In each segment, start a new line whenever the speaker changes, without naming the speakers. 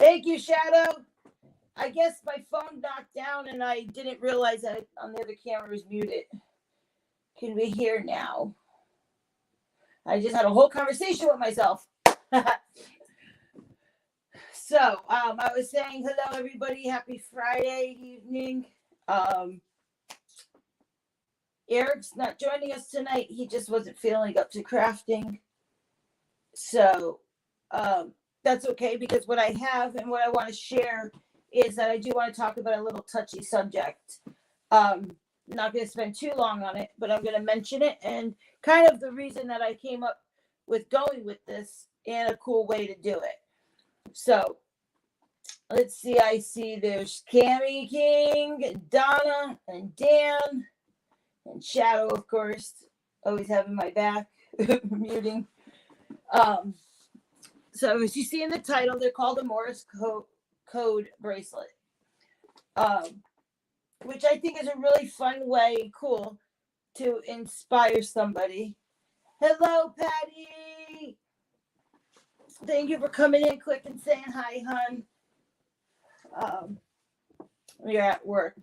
Thank you, Shadow. I guess my phone knocked down and I didn't realize that on the other camera was muted. Can we hear now? I just had a whole conversation with myself. So, I was saying hello, everybody. Happy Friday evening. Eric's not joining us tonight. He just wasn't feeling up to crafting. So, that's okay, because what I have and what I want to share is that I do want to talk about a little touchy subject. Not going to spend too long on it, but I'm going to mention it and kind of the reason that I came up with going with this and a cool way to do it. So let's see. I see there's Cammie King, Donna, and Dan, and Shadow, of course, always having my back, muting. So as you see in the title, they're called a Morse Code bracelet, which I think is a really fun way, cool, to inspire somebody. Hello, Patty. Thank you for coming in quick and saying hi, hon. You're at work.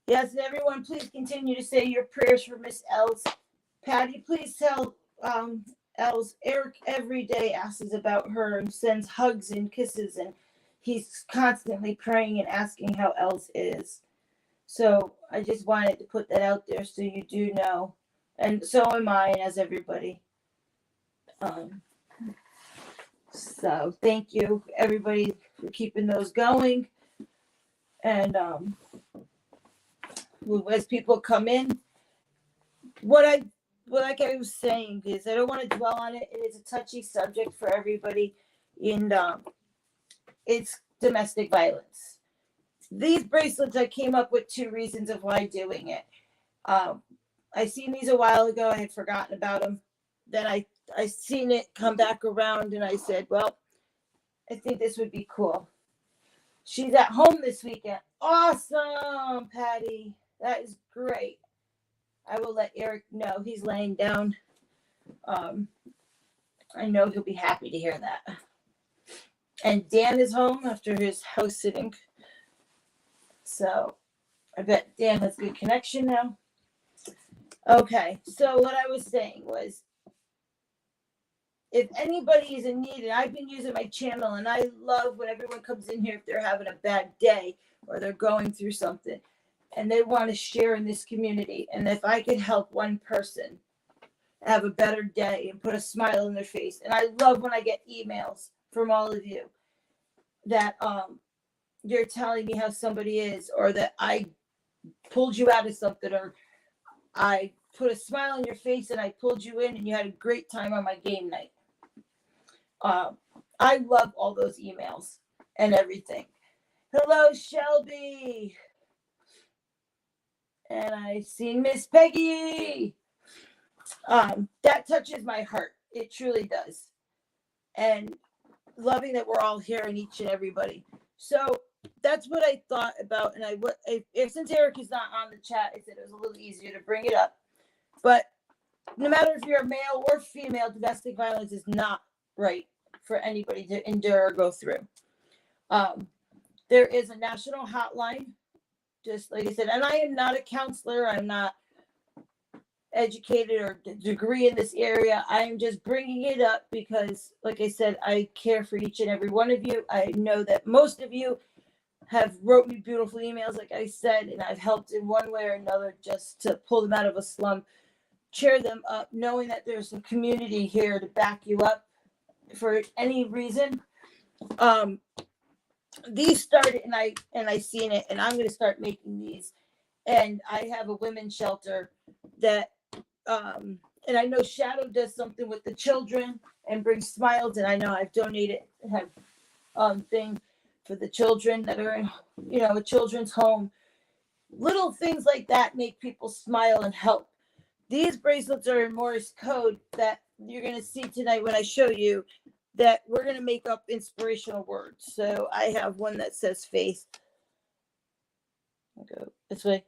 Yes, and everyone, please continue to say your prayers for Miss Els. Patty, please tell Els, Eric every day asks about her and sends hugs and kisses, and he's constantly praying and asking how Els is. So I just wanted to put that out there so you do know. And so am I, and as everybody. So thank you, everybody, for keeping those going. And as people come in, like I was saying, is I don't want to dwell on it. It is a touchy subject for everybody, and it's domestic violence. These bracelets, I came up with 2 reasons of why doing it. I seen these a while ago. I had forgotten about them. Then I seen it come back around, and I said, well, I think this would be cool. She's at home this weekend. Awesome, Patty. That is great. I will let Eric know. He's laying down. I know he'll be happy to hear that. And Dan is home after his house sitting. So I bet Dan has good connection now. Okay, so what I was saying was, if anybody is in need, and I've been using my channel, and I love when everyone comes in here if they're having a bad day or they're going through something and they want to share in this community. And if I could help one person have a better day and put a smile on their face. And I love when I get emails from all of you that you're telling me how somebody is, or that I pulled you out of something, or I put a smile on your face and I pulled you in and you had a great time on my game night. I love all those emails and everything. Hello, Shelby. And I see Miss Peggy. That touches my heart. It truly does. And loving that we're all here and each and everybody. So that's what I thought about. And since Eric is not on the chat, I said it was a little easier to bring it up. But no matter if you're a male or female, domestic violence is not right for anybody to endure or go through. There is a national hotline, just like I said, and I am not a counselor. I'm not educated or degree in this area. I am just bringing it up because, like I said, I care for each and every one of you. I know that most of you have wrote me beautiful emails, like I said, and I've helped in one way or another just to pull them out of a slump, cheer them up, knowing that there's a community here to back you up for any reason. These started, and I seen it, and I'm going to start making these. And I have a women's shelter that, and I know Shadow does something with the children and brings smiles. And I know I've donated, have thing for the children that are in, a children's home. Little things like that make people smile and help. These bracelets are in Morse Code that you're going to see tonight when I show you, that we're going to make up inspirational words. So I have one that says faith. I'll go this way.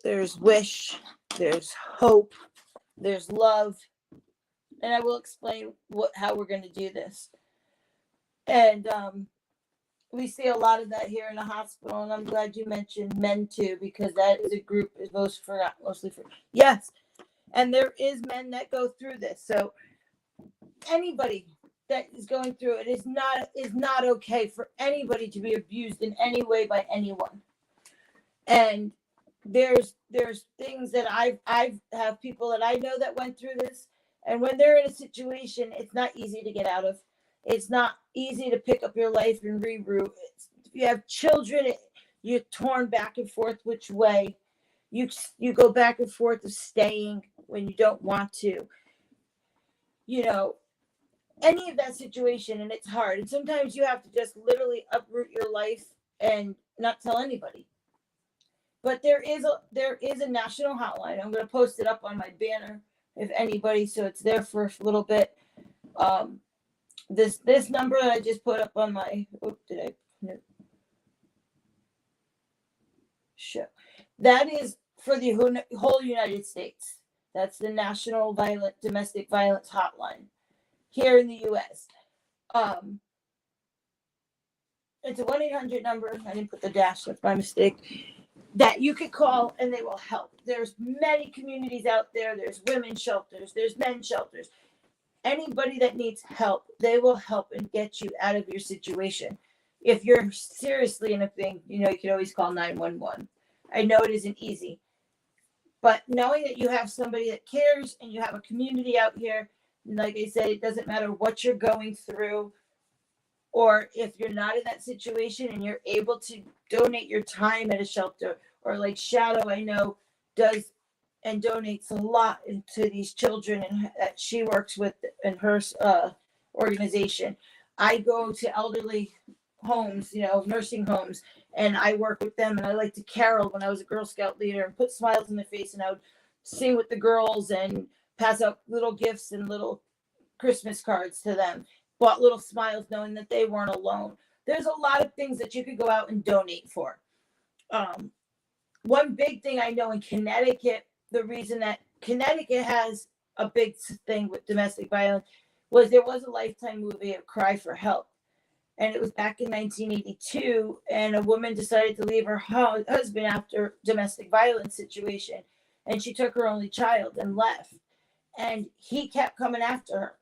There's wish, there's hope, there's love, and I will explain how we're going to do this. And we see a lot of that here in the hospital, and I'm glad you mentioned men too, because that is a group is mostly for yes, and there is men that go through this. So anybody that is going through it is not okay for anybody to be abused in any way by anyone. And there's things that I've have people that I know that went through this, and when they're in a situation, it's not easy to get out of. It's not easy to pick up your life and reroute. If you have children, you're torn back and forth which way. You go back and forth of staying when you don't want to. You know, any of that situation, and it's hard. And sometimes you have to just literally uproot your life and not tell anybody. But there is a national hotline. I'm going to post it up on my banner if anybody, so it's there for a little bit. This number that I just put up on my show, that is for the whole United States. That's the National Domestic Violence Hotline here in the U.S. It's a 1-800 number. I didn't put the dash. That's my mistake. That you could call and they will help. There's many communities out there. There's women's shelters. There's men's shelters. Anybody that needs help, they will help and get you out of your situation. If you're seriously in a thing, you can always call 911. I know it isn't easy, but knowing that you have somebody that cares and you have a community out here, like I said, it doesn't matter what you're going through, or if you're not in that situation and you're able to donate your time at a shelter, or like Shadow, I know, does and donates a lot into these children and that she works with in her organization. I go to elderly homes, nursing homes, and I work with them. And I like to carol when I was a Girl Scout leader and put smiles on their face, and I would sing with the girls and pass out little gifts and little Christmas cards to them. Bought little smiles knowing that they weren't alone. There's a lot of things that you could go out and donate for. One big thing I know in Connecticut, the reason that Connecticut has a big thing with domestic violence was there was a Lifetime movie, A Cry for Help. And it was back in 1982, and a woman decided to leave her husband after domestic violence situation. And she took her only child and left. And he kept coming after her.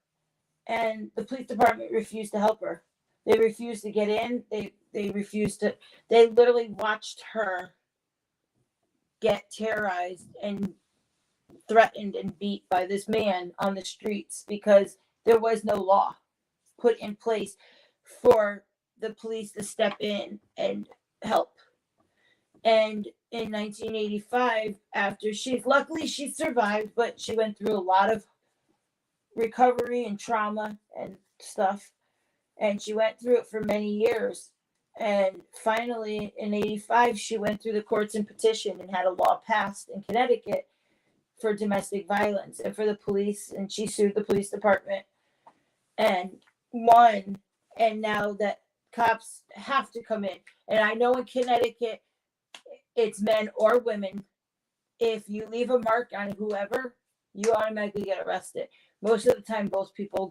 And the police department refused to help her. They refused to get in. They refused to. They literally watched her get terrorized and threatened and beat by this man on the streets because there was no law put in place for the police to step in and help. And in 1985, after luckily she survived, but she went through a lot of recovery and trauma and stuff, and she went through it for many years. And finally in 85 she went through the courts and petitioned and had a law passed in Connecticut for domestic violence and for the police, and she sued the police department and won. And now that cops have to come in, and I know in Connecticut it's men or women, if you leave a mark on whoever, you automatically get arrested. Most of the time both people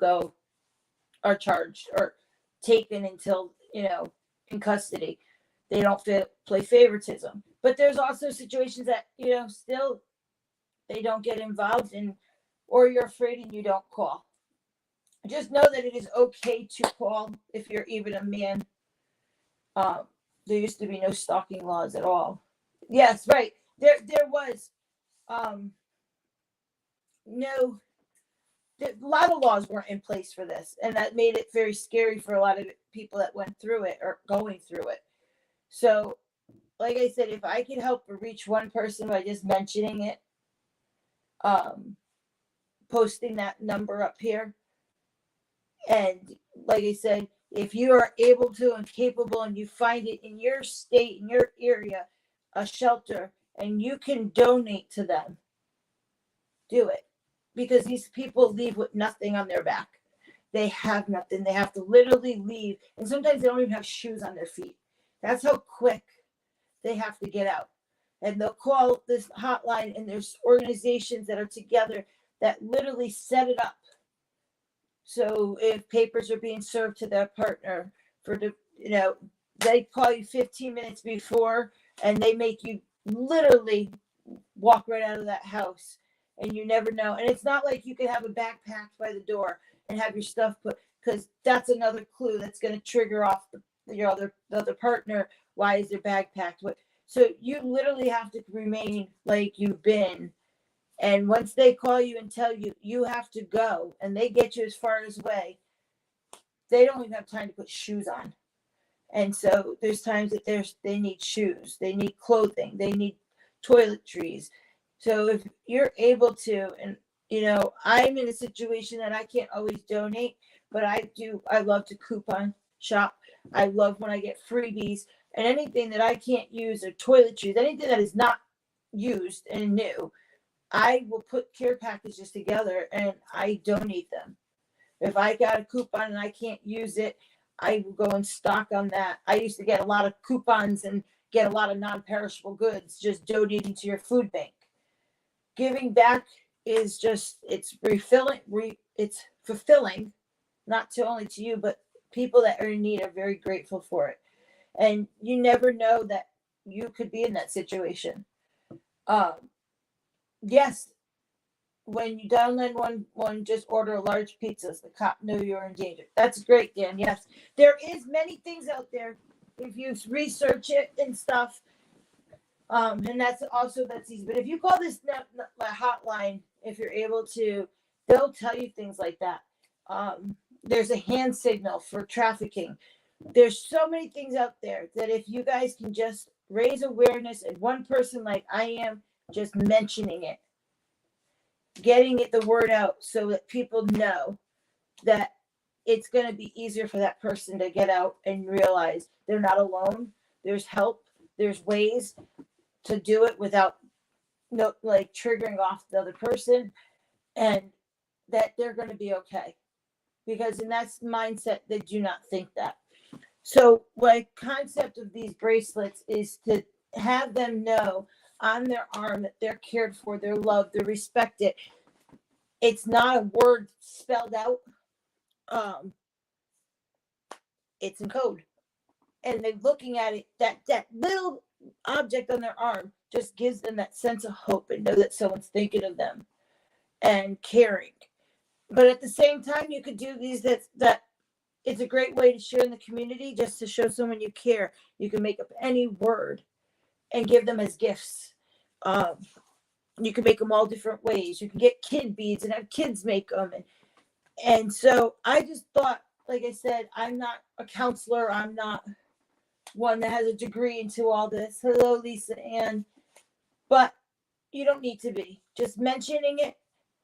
are charged or taken until in custody. They don't play favoritism. But there's also situations that still they don't get involved in, or you're afraid and you don't call. Just know that it is okay to call if you're even a man. There used to be no stalking laws at all. Yes, right. There was no. A lot of laws weren't in place for this, and that made it very scary for a lot of people that went through it or going through it. So, like I said, if I could help reach one person by just mentioning it, posting that number up here, and like I said, if you are able to and capable and you find it in your state, in your area, a shelter, and you can donate to them, do it. Because these people leave with nothing on their back. They have nothing. They have to literally leave. And sometimes they don't even have shoes on their feet. That's how quick they have to get out. And they'll call this hotline, and there's organizations that are together that literally set it up So if papers are being served to their partner for the, they call you 15 minutes before and they make you literally walk right out of that house, and you never know. And it's not like you can have a bag packed by the door and have your stuff put, because that's another clue that's going to trigger off the other partner. Why is their bag packed? So you literally have to remain like you've been. And once they call you and tell you you have to go, and they get you as far as away, they don't even have time to put shoes on. And so there's times that they need shoes, they need clothing, they need toiletries. So if you're able to, and I'm in a situation that I can't always donate, but I love to coupon shop. I love when I get freebies, and anything that I can't use, or toiletries, anything that is not used and new, I will put care packages together and I donate them. If I got a coupon and I can't use it, I will go and stock on that. I used to get a lot of coupons and get a lot of non-perishable goods just donating to your food bank. Giving back is just, it's refilling, it's fulfilling, not to only to you, but people that are in need are very grateful for it. And you never know that you could be in that situation. Yes, when you dial 911, just order a large pizza so the cop know you're in danger. That's great, Dan. Yes, there is many things out there if you research it and stuff. And that's easy. But if you call this hotline, if you're able to, they'll tell you things like that. There's a hand signal for trafficking. There's so many things out there that if you guys can just raise awareness, and one person like I am, just mentioning it, getting the word out so that people know that it's going to be easier for that person to get out and realize they're not alone. There's help. There's ways to do it without triggering off the other person, and that they're going to be okay. Because in that mindset, they do not think that. So my concept of these bracelets is to have them know on their arm that they're cared for, they're loved, they're respected. It's not a word spelled out. It's in code. And they're looking at it, that little object on their arm just gives them that sense of hope and know that someone's thinking of them and caring. But at the same time, you could do these that it's a great way to share in the community, just to show someone you care. You can make up any word and give them as gifts. You can make them all different ways. You can get kid beads and have kids make them. And so I just thought, like I said, I'm not a counselor. I'm not one that has a degree into all this. Hello, Lisa Ann. But you don't need to be. Just mentioning it,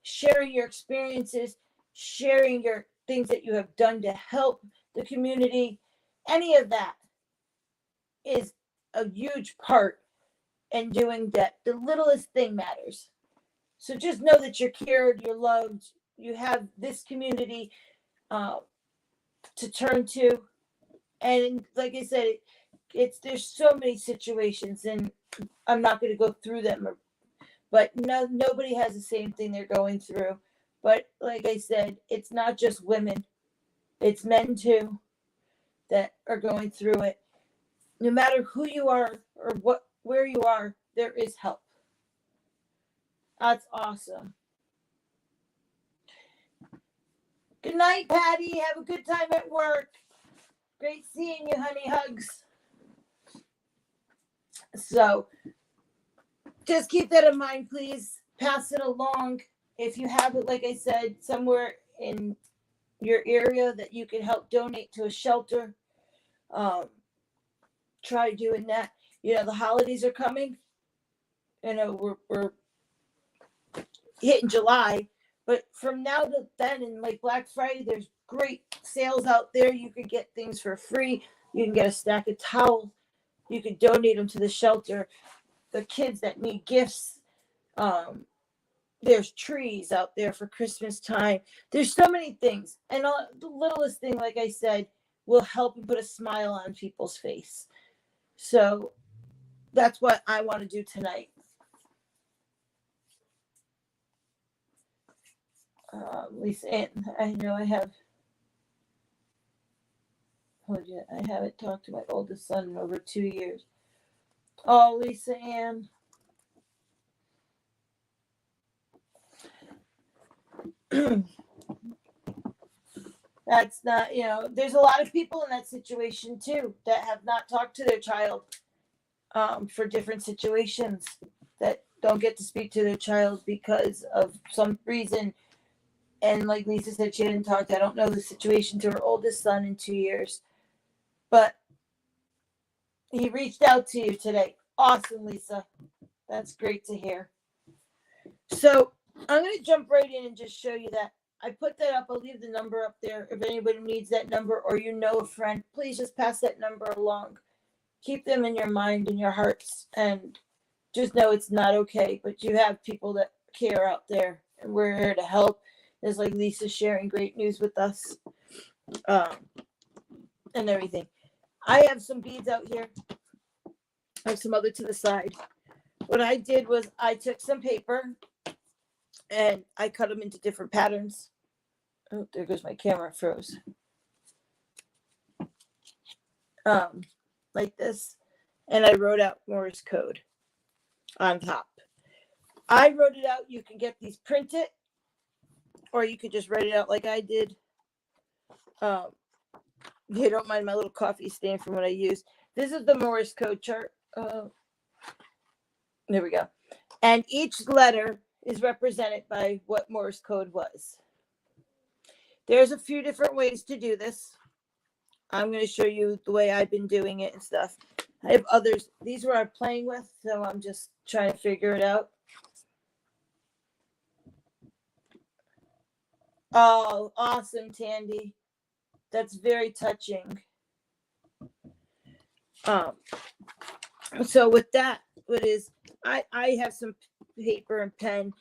sharing your experiences, sharing your things that you have done to help the community, any of that is a huge part in doing that. The littlest thing matters. So just know that you're cared, you're loved, you have this community to turn to. And like I said, there's so many situations, and I'm not going to go through them, but nobody has the same thing they're going through. But like I said, it's not just women, it's men too that are going through it. No matter who you are or where you are, there is help. That's awesome. Good night, Patty. Have a good time at work. Great seeing you, honey. Hugs. So just keep that in mind, please. Pass it along. If you have it, like I said, somewhere in your area that you can help donate to a shelter, try doing that. The holidays are coming. We're hitting July, but from now to then, and like Black Friday, there's great sales out there. You can get things for free. You can get a stack of towels. You can donate them to the shelter. The kids that need gifts. There's trees out there for Christmas time. There's so many things. And the littlest thing, like I said, will help and put a smile on people's face. So that's what I want to do tonight. Lisa Ann, I know I have. Oh, yeah, I haven't talked to my oldest son in over 2 years. Oh, Lisa Ann. That's not, there's a lot of people in that situation too that have not talked to their child for different situations, that don't get to speak to their child because of some reason. And like Lisa said, she didn't talk. I don't know the situation to her oldest son in 2 years, but he reached out to you today. Awesome, Lisa. That's great to hear. So I'm going to jump right in and just show you that. I put that up. I'll leave the number up there. If anybody needs that number or you know a friend, please just pass that number along. Keep them in your mind and your hearts, and just know it's not okay, but you have people that care out there, and we're here to help. There's like Lisa sharing great news with us and everything. I have some beads out here. I have some other to the side. What I did was I took some paper and I cut them into different patterns. Oh, there goes my camera, froze. Like this. And I wrote out Morse Code on top. I wrote it out. You can get these printed, or you could just write it out like I did. You don't mind my little coffee stand from what I use. This is the Morse Code chart. There we go. And each letter is represented by what Morse Code was. There's a few different ways to do this. I'm going to show you the way I've been doing it and stuff. I have others. These were I'm playing with, so I'm just trying to figure it out. Oh, awesome, Tandy. That's very touching. So with that, I have some paper and pen,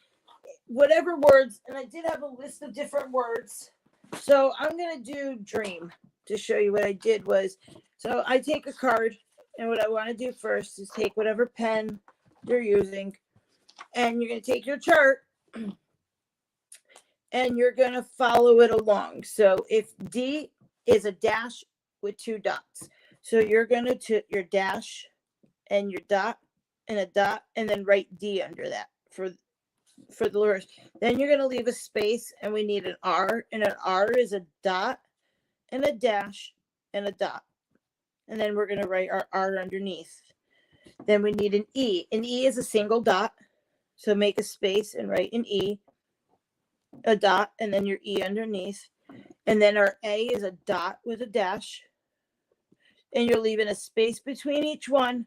whatever words, and I did have a list of different words. So I'm going to do dream to show you what I did was, so I take a card, and what I want to do first is take whatever pen you're using, and you're going to take your chart, and you're going to follow it along. So if D is a dash with two dots, so you're going to your dash and your dot and a dot, and then write D under that for the letters. Then you're going to leave a space, and we need an R, and an R is a dot and a dash and a dot. And then we're going to write our R underneath. Then we need an E. An E is a single dot. So make a space and write an E, a dot, and then your E underneath. And then our A is a dot with a dash. And you're leaving a space between each one.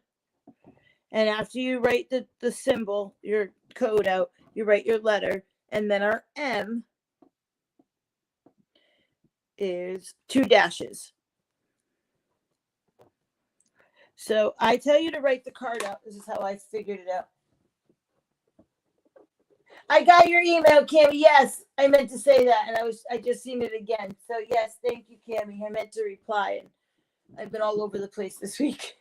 And after you write the symbol, your code out, you write your letter. And then our M is two dashes. So I tell you to write the card out. This is how I figured it out. I got your email, Cammie. Yes, I meant to say that, and I just seen it again. So yes, thank you, Cammie. I meant to reply, and I've been all over the place this week.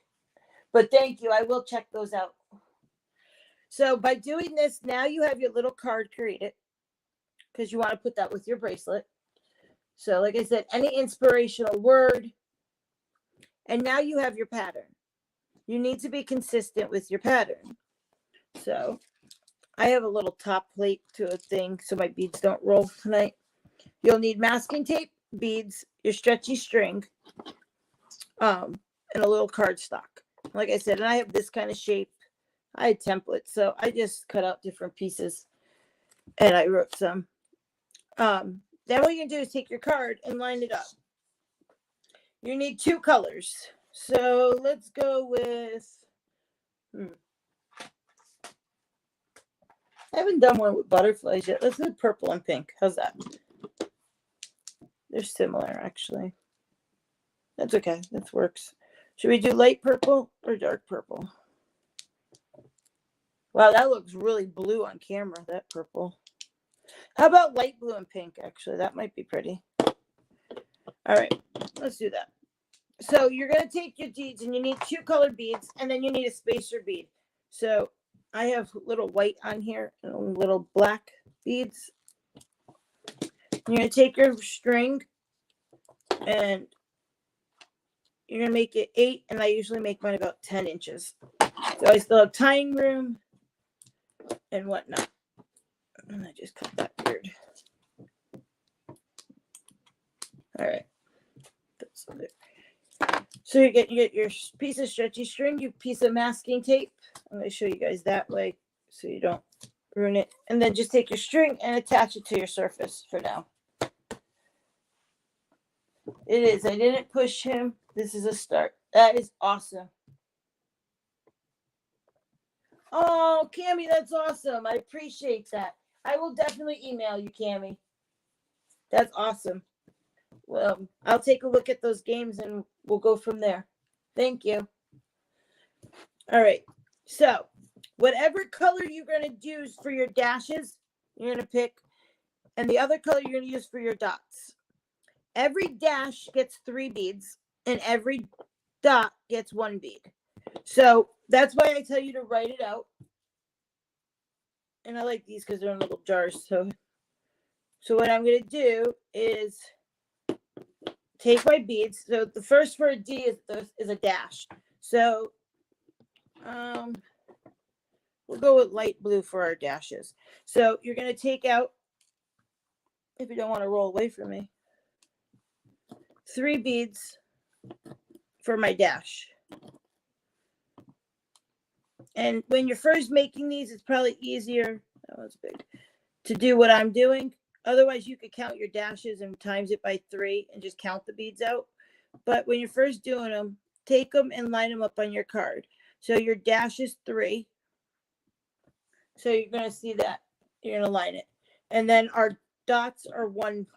But thank you. I will check those out. So by doing this, now you have your little card created, because you want to put that with your bracelet. So like I said, any inspirational word. And now you have your pattern. You need to be consistent with your pattern. So I have a little top plate to a thing so my beads don't roll tonight. You'll need masking tape, beads, your stretchy string, and a little cardstock. Like I said, and I have this kind of shape. I had templates, so I just cut out different pieces and I wrote some. Then what you're going to do is take your card and line it up. You need two colors. So let's go with, I haven't done one with butterflies yet. Let's do purple and pink. How's that? They're similar, actually. That's okay. That works. Should we do light purple or dark purple? Wow, that looks really blue on camera, that purple. How about light blue and pink, actually? That might be pretty. All right, let's do that. So you're going to take your beads, and you need two colored beads, and then you need a spacer bead. So I have little white on here and little black beads. You're going to take your string and you're going to make it 8, and I usually make mine about 10 inches. So I still have tying room and whatnot. And I just cut that weird. All right. So you get your piece of stretchy string, your piece of masking tape. I'm going to show you guys that way so you don't ruin it. And then just take your string and attach it to your surface for now. It is. I didn't push him. This is a start. That is awesome. Oh, Cammie, that's awesome. I appreciate that. I will definitely email you, Cammie. That's awesome. Well, I'll take a look at those games and we'll go from there. Thank you. All right. So, whatever color you're going to use for your dashes, you're going to pick, and the other color you're going to use for your dots. Every dash gets 3 beads, and every dot gets 1 bead. So, that's why I tell you to write it out. And I like these because they're in little jars. So what I'm going to do is take my beads. So the first for a D is a dash. So we'll go with light blue for our dashes. So you're going to take out, if you don't want to roll away from me, 3 beads for my dash. And when you're first making these, it's probably easier, that was big, to do what I'm doing. Otherwise, you could count your dashes and times it by 3 and just count the beads out. But when you're first doing them, take them and line them up on your card. So your dash is 3. So you're going to see that. You're going to line it. And then our dots are 1.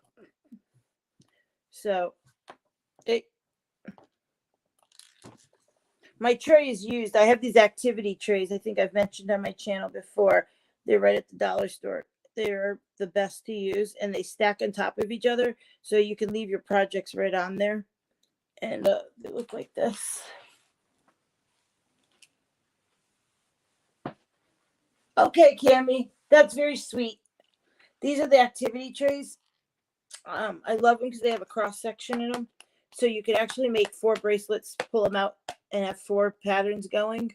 So my tray is used. I have these activity trays. I think I've mentioned on my channel before. They're right at the dollar store. They're the best to use, and they stack on top of each other, so you can leave your projects right on there. And they look like this. Okay, Cammie, that's very sweet. These are the activity trays. I love them because they have a cross section in them, so you could actually make 4 bracelets, pull them out, and have 4 patterns going.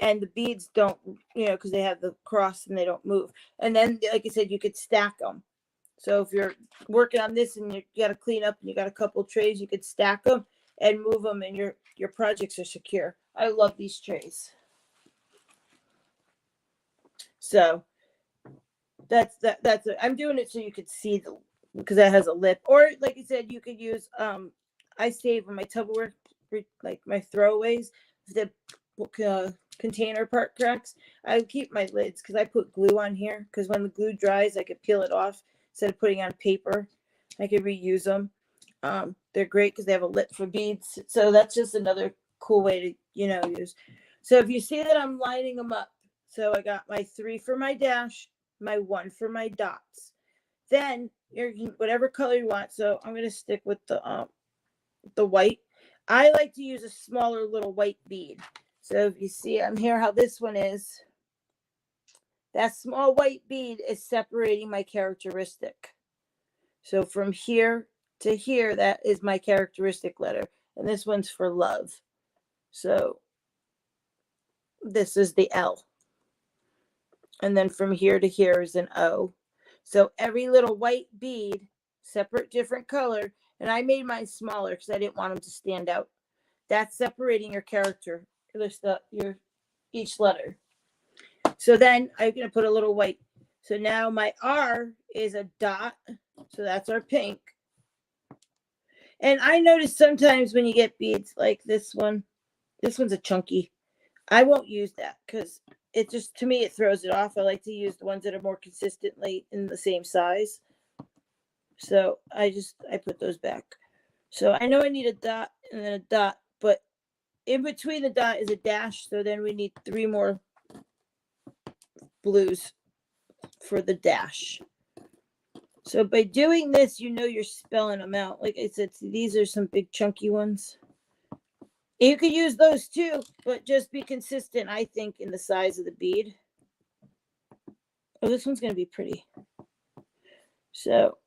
And the beads don't, because they have the cross and they don't move. And then, like I said, you could stack them. So if you're working on this and you got to clean up and you got a couple trays, you could stack them and move them, and your projects are secure. I love these trays. So that's I'm doing it so you could see because that has a lip. Or like I said, you could use I save my Tupperware, like my throwaways, the container part cracks. I keep my lids because I put glue on here, because when the glue dries I could peel it off instead of putting on paper. I could reuse them. They're great because they have a lip for beads. So that's just another cool way to use. So if you see that I'm lining them up, so I got my 3 for my dash, my 1 for my dots. Then you're whatever color you want. So I'm going to stick with the white. I like to use a smaller little white bead. So if you see on here how this one is, that small white bead is separating my characteristic. So from here to here, that is my characteristic letter. And this one's for love. So this is the L. And then from here to here is an O. So every little white bead, separate, different color. And I made mine smaller because I didn't want them to stand out. That's separating your character, your each letter. So then I'm going to put a little white. So now my R is a dot. So that's our pink. And I notice sometimes when you get beads like this one's a chunky. I won't use that because it just, to me, it throws it off. I like to use the ones that are more consistently in the same size. So I put those back. So I know I need a dot and then a dot, but in between the dot is a dash. So then we need 3 more blues for the dash. So by doing this, you're spelling them out. Like I said, these are some big chunky ones. You could use those too, but just be consistent, I think, in the size of the bead. Oh, this one's going to be pretty. So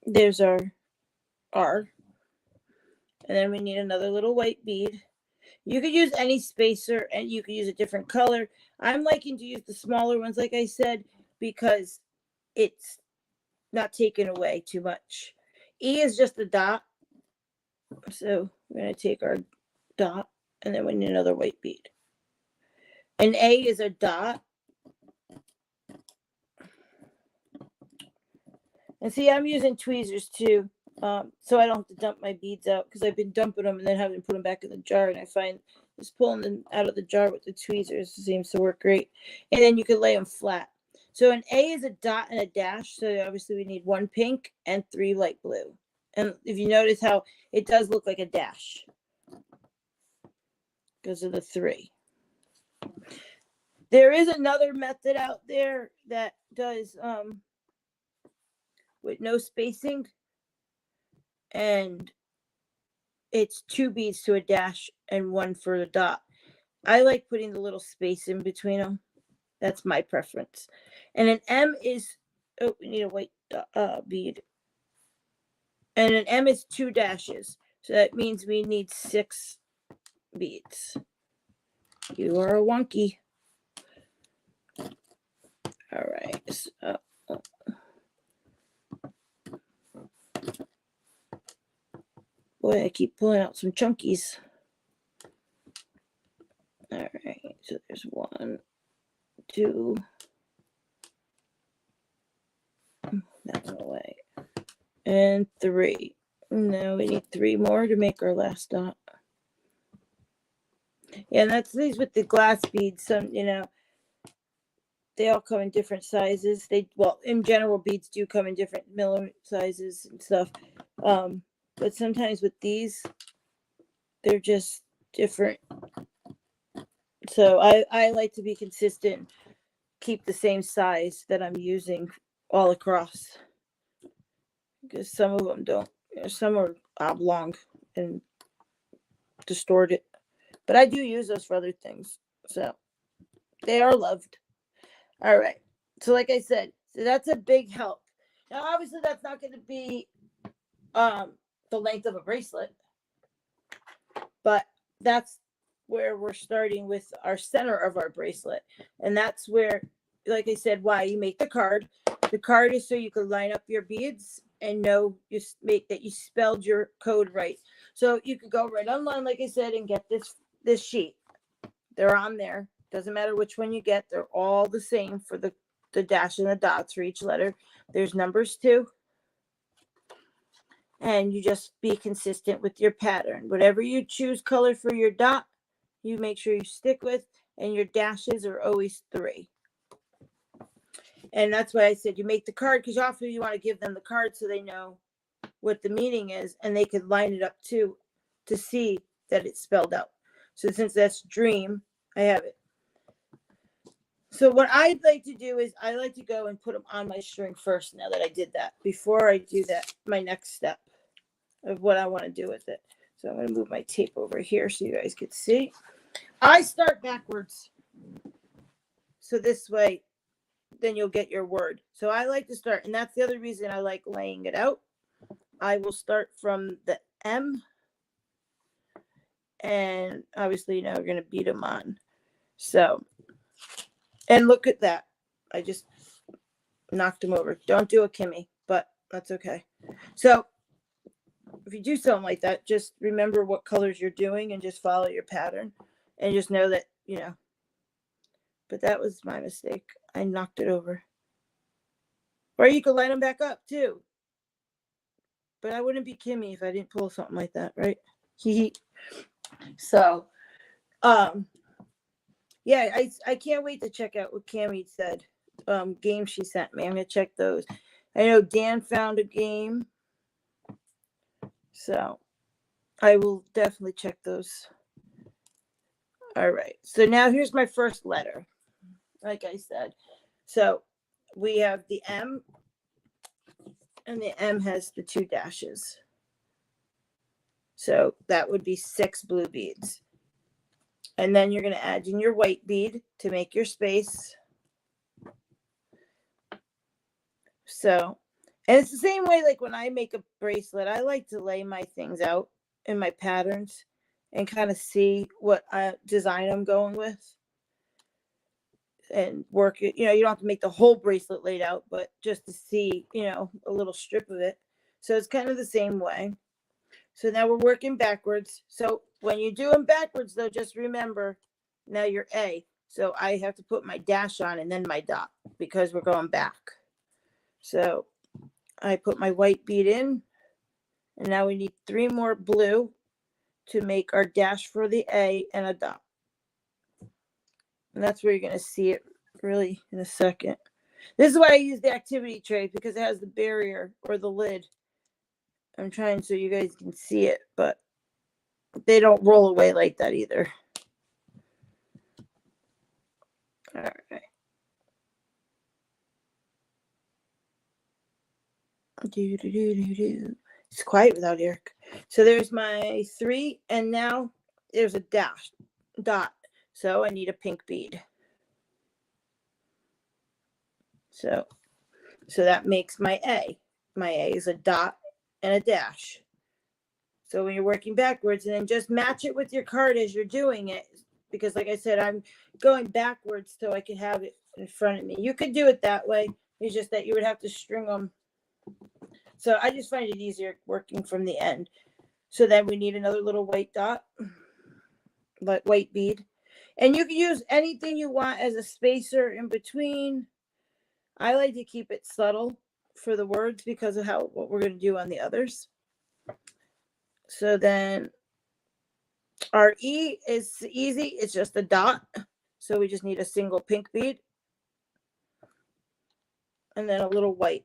There's our R. And then we need another little white bead. You could use any spacer and you could use a different color. I'm liking to use the smaller ones, like I said, because it's not taken away too much. E is just a dot. So we're going to take our dot and then we need another white bead. And A is a dot. And see, I'm using tweezers too, so I don't have to dump my beads out, because I've been dumping them and then having to put them back in the jar. And I find just pulling them out of the jar with the tweezers seems to work great. And then you can lay them flat. So an A is a dot and a dash. So obviously we need 1 pink and 3 light blue. And if you notice how it does look like a dash because of the 3. There is another method out there that does with no spacing, and it's 2 beads to a dash and 1 for the dot. I like putting the little space in between them. That's my preference. And an M is, oh, we need a white bead. And an M is 2 dashes. So that means we need 6 beads. You are a wonky. All right. So, boy, I keep pulling out some chunkies. All right. So there's 1, 2. That went away. And 3. Now we need 3 more to make our last dot. Yeah, and that's these with the glass beads. Some, they all come in different sizes. Well, in general, beads do come in different millimeter sizes and stuff. But sometimes with these, they're just different. So I like to be consistent, keep the same size that I'm using all across, because some of them don't. Some are oblong and distorted, but I do use those for other things. So they are loved. All right. So like I said, so that's a big help. Now, obviously, that's not going to be the length of a bracelet, but that's where we're starting with our center of our bracelet. And that's where, like I said, why you make the card. The card is so you can line up your beads and know you make that you spelled your code right. So you could go right online, like I said, and get this sheet. They're on there. Doesn't matter which one you get. They're all the same for the dash and the dots for each letter. There's numbers too. And you just be consistent with your pattern. Whatever you choose color for your dot, you make sure you stick with, and your dashes are always 3. And that's why I said you make the card, because often you want to give them the card so they know what the meaning is, and they could line it up too to see that it's spelled out. So since that's dream, I have it. So what I'd like to do is I like to go and put them on my string first, now that I did that, before I do that, my next step of what I want to do with it. So I'm going to move my tape over here so you guys can see. I start backwards. So this way, then you'll get your word. So I like to start, and that's the other reason I like laying it out. I will start from the M, and obviously now we're going to beat them on. So, and look at that. I just knocked them over. Don't do a Kimmy, but that's okay. So if you do something like that, just remember what colors you're doing and just follow your pattern, and just know that, but that was my mistake. I knocked it over. Or you could line them back up too. But I wouldn't be Kimmy if I didn't pull something like that, right? So, yeah, I can't wait to check out what Cammie said. Games she sent me. I'm gonna check those. I know Dan found a game, so I will definitely check those. All right. So now here's my first letter. Like I said, so we have the M, and the M has the 2 dashes. So that would be 6 blue beads. And then you're going to add in your white bead to make your space. So, And it's the same way, like when I make a bracelet, I like to lay my things out in my patterns and kind of see what design I'm going with and work it. You know, you don't have to make the whole bracelet laid out, but just to see, you know, a little strip of it. So it's kind of the same way. So now we're working backwards. So when you do them backwards, though, just remember, now you're A. So I have to put my dash on and then my dot because we're going back. So I put my white bead in, and now we need 3 more blue to make our dash for the A and a dot. And that's where you're going to see it really in a second. This is why I use the activity tray, because it has the barrier or the lid. I'm trying so you guys can see it, but they don't roll away like that either. All right. It's quiet without Eric. So there's my 3, and now there's a dash dot. So I need a pink bead. So that makes my A. My A is a dot and a dash. So when you're working backwards, and then just match it with your card as you're doing it, because like I said, I'm going backwards so I can have it in front of me. You could do it that way. It's just that you would have to string them. So I just find it easier working from the end. So then we need another little white dot, like white bead. And you can use anything you want as a spacer in between. I like to keep it subtle for the words because of what we're going to do on the others. So then our E is easy. It's just a dot. So we just need a single pink bead and then a little white.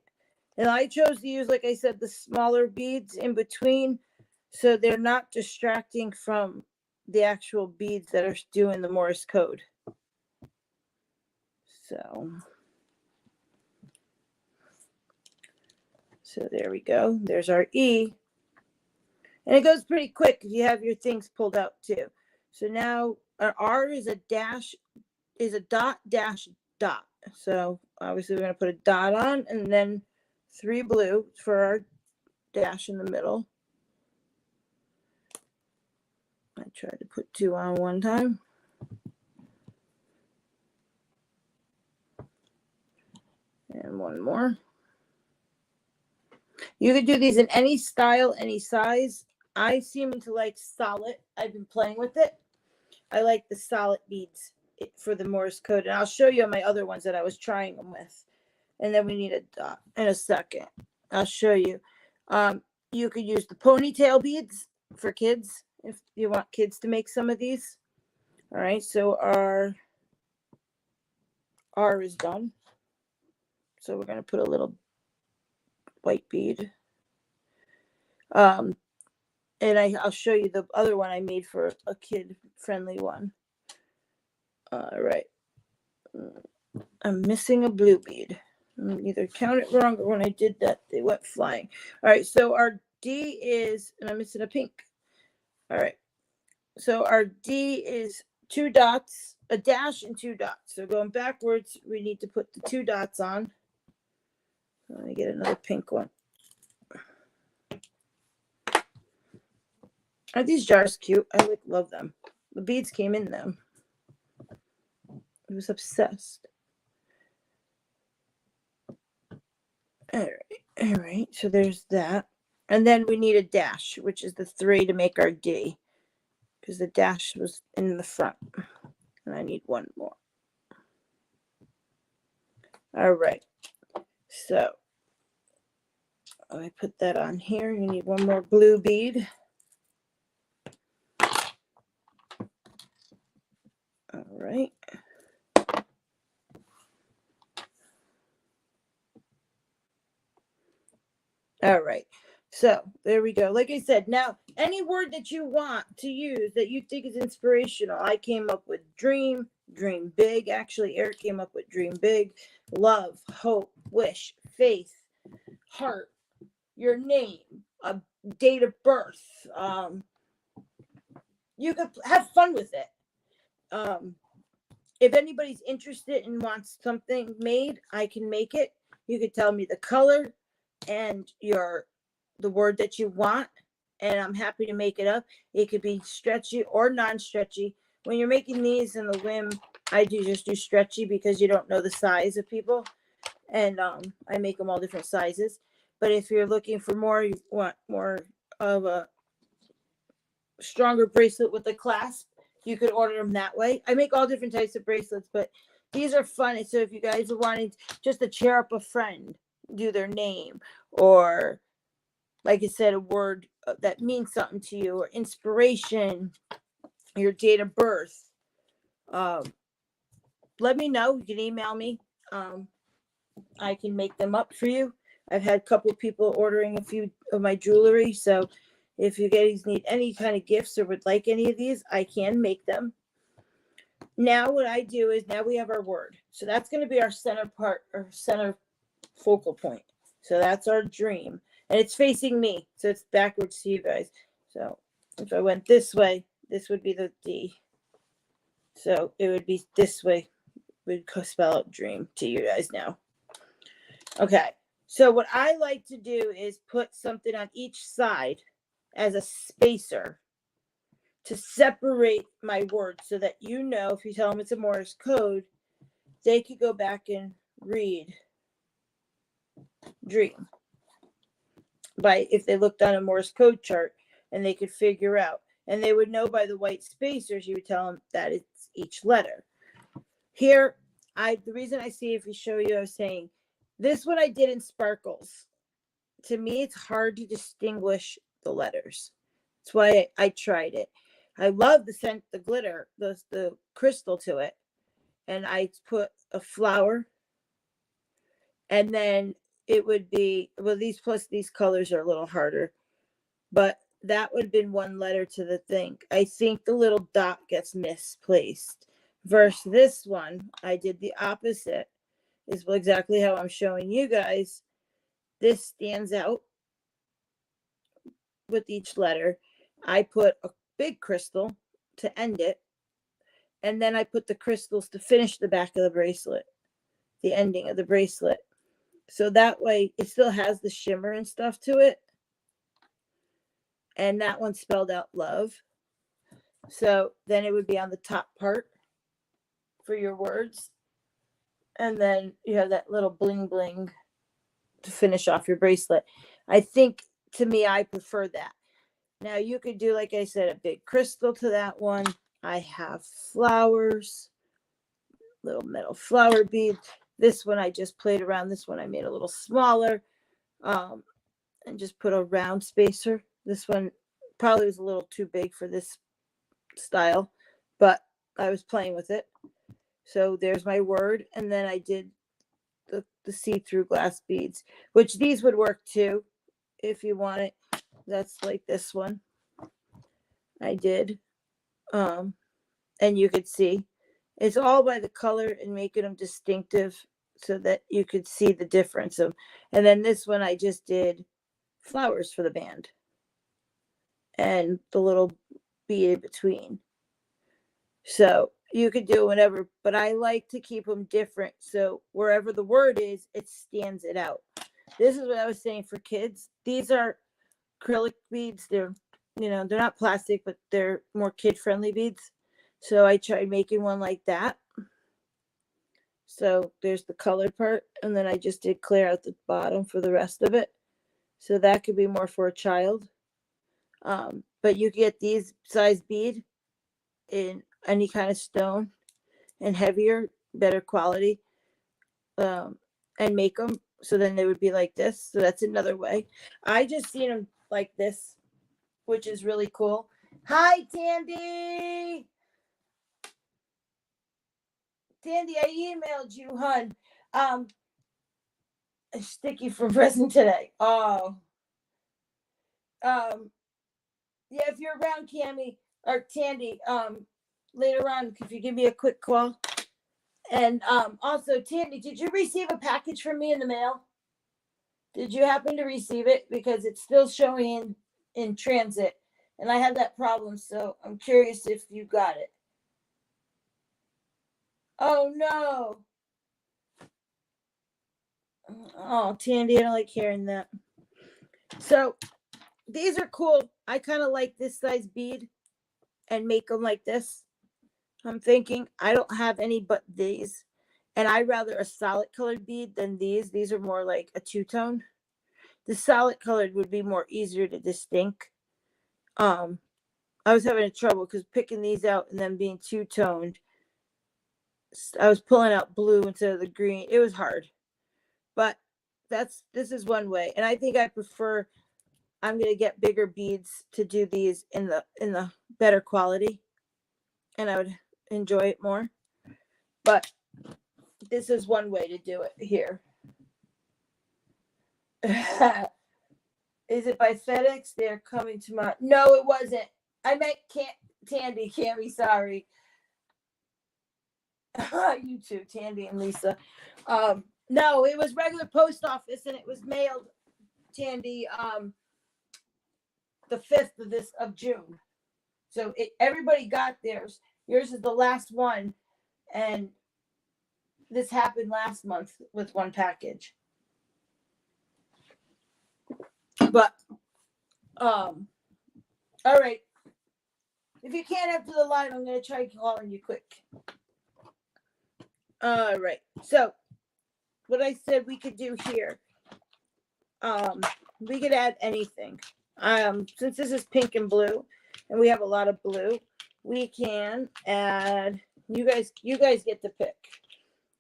And I chose to use, like I said, the smaller beads in between so they're not distracting from the actual beads that are doing the Morse code. So there we go. There's our E. And it goes pretty quick if you have your things pulled out too. So now our R is a dash, is a dot, dash, dot. So obviously we're going to put a dot on and then 3 blue for our dash in the middle. I tried to put 2 on one time. And 1 more. You could do these in any style, any size. I seem to like solid. I've been playing with it. I like the solid beads for the Morse code. And I'll show you my other ones that I was trying them with. And then we need a dot in a second. I'll show you. You could use the ponytail beads for kids if you want kids to make some of these. All right, so our R is done. So we're going to put a little white bead. And I'll show you the other one I made for a kid-friendly one. All right. I'm missing a blue bead. I either count it wrong or when I did that, they went flying. All right, so our D is, and I'm missing a pink. All right. So our D is 2 dots, a dash and 2 dots. So going backwards, we need to put the 2 dots on. Let me get another pink one. Are these jars cute? I love them. The beads came in them. I was obsessed. All right. So there's that. And then we need a dash, which is the 3 to make our D, because the dash was in the front. And I need 1 more. All right. So I put that on here. You need 1 more blue bead. All right. All right. So there we go. Like I said, now any word that you want to use that you think is inspirational. I came up with dream, dream big. Actually, Eric came up with dream big, love, hope, wish, faith, heart, your name, a date of birth. You could have fun with it. If anybody's interested and wants something made, I can make it. You could tell me the color, and the word that you want, and I'm happy to make it up. It could be stretchy or non-stretchy. When you're making these in the whim, I just do stretchy because you don't know the size of people, and I make them all different sizes. But if you're looking for more, you want more of a stronger bracelet with a clasp, you could order them that way. I make all different types of bracelets, but these are fun. So if you guys are wanting just to cheer up a friend, do their name, or like I said, a word that means something to you, or inspiration, your date of birth, um, let me know. You can email me. I can make them up for you. I've had a couple of people ordering a few of my jewelry. So if you guys need any kind of gifts or would like any of these, I can make them. Now what I do is, now we have our word. So that's going to be our center part, or center focal point. So that's our dream. And it's facing me. So it's backwards to you guys. So if I went this way, this would be the D. So it would be this way. We'd spell out dream to you guys now. Okay. So what I like to do is put something on each side as a spacer to separate my words, so that, you know, if you tell them it's a Morse code, they could go back and read dream by, if they looked on a Morse code chart, and they could figure out, and they would know by the white spacers. You would tell them that it's each letter. Here, the reason I see, if you show you, I was saying this one I did in sparkles. To me, it's hard to distinguish the letters. That's why I tried it. I love the scent, the glitter, the crystal to it. And I put a flower, and then it would be, well, these plus these colors are a little harder, but that would have been one letter to the thing. I think the little dot gets misplaced. Versus this one, I did the opposite. Is exactly how I'm showing you guys. This stands out with each letter. I put a big crystal to end it, and then I put the crystals to finish the back of the bracelet, the ending of the bracelet. So that way it still has the shimmer and stuff to it. And that one spelled out love. So then it would be on the top part for your words. And then you have that little bling bling to finish off your bracelet. I think, to me, I prefer that. Now you could do, like I said, a big crystal to that one. I have flowers, little metal flower bead. This one I just played around. This one I made a little smaller, and just put a round spacer. This one probably was a little too big for this style, but I was playing with it. So there's my word. And then I did the see-through glass beads, which these would work too if you want it. That's like this one I did. And you could see it's all by the color and making them distinctive, so that you could see the difference of. And then this one I just did flowers for the band and the little bead in between. So you could do whatever, but I like to keep them different. So wherever the word is, it stands it out. This is what I was saying for kids. These are acrylic beads. They're, they're not plastic, but they're more kid-friendly beads. So I tried making one like that. So there's the colored part, and then I just did clear out the bottom for the rest of it. So that could be more for a child. But you get these size bead in any kind of stone, and heavier, better quality, and make them. So then they would be like this. So that's another way. I just seen them like this, which is really cool. Hi, Tandy. Tandy, I emailed you, hun. A sticky from present today. Oh. Yeah, if you're around, Cammy or Tandy, later on, if you give me a quick call. And also, Tandy, did you receive a package from me in the mail? Did you happen to receive it? Because it's still showing in transit, and I had that problem, so I'm curious if you got it. Oh no. Oh, Tandy, I don't like hearing that. So these are cool. I kind of like this size bead and make them like this. I'm thinking I don't have any but these. And I'd rather a solid colored bead than these. These are more like a two-tone. The solid colored would be more easier to distinct. I was having trouble because picking these out and then being two-toned. I was pulling out blue instead of the green. It was hard. But this is one way. And I think I prefer I'm gonna get bigger beads to do these in the better quality. And I would enjoy it more. But this is one way to do it here. Is it by FedEx? They're coming tomorrow. No, it wasn't. I meant Tandy, Cammy, sorry. You too, Tandy and Lisa. No, it was regular post office and it was mailed, Tandy, the 5th of June. So everybody got theirs. Yours is the last one. And this happened last month with one package. But all right. If you can't answer the line, I'm gonna try calling you quick. All right. So what I said we could do here. We could add anything. Since this is pink and blue, and we have a lot of blue, we can add. You guys get to pick.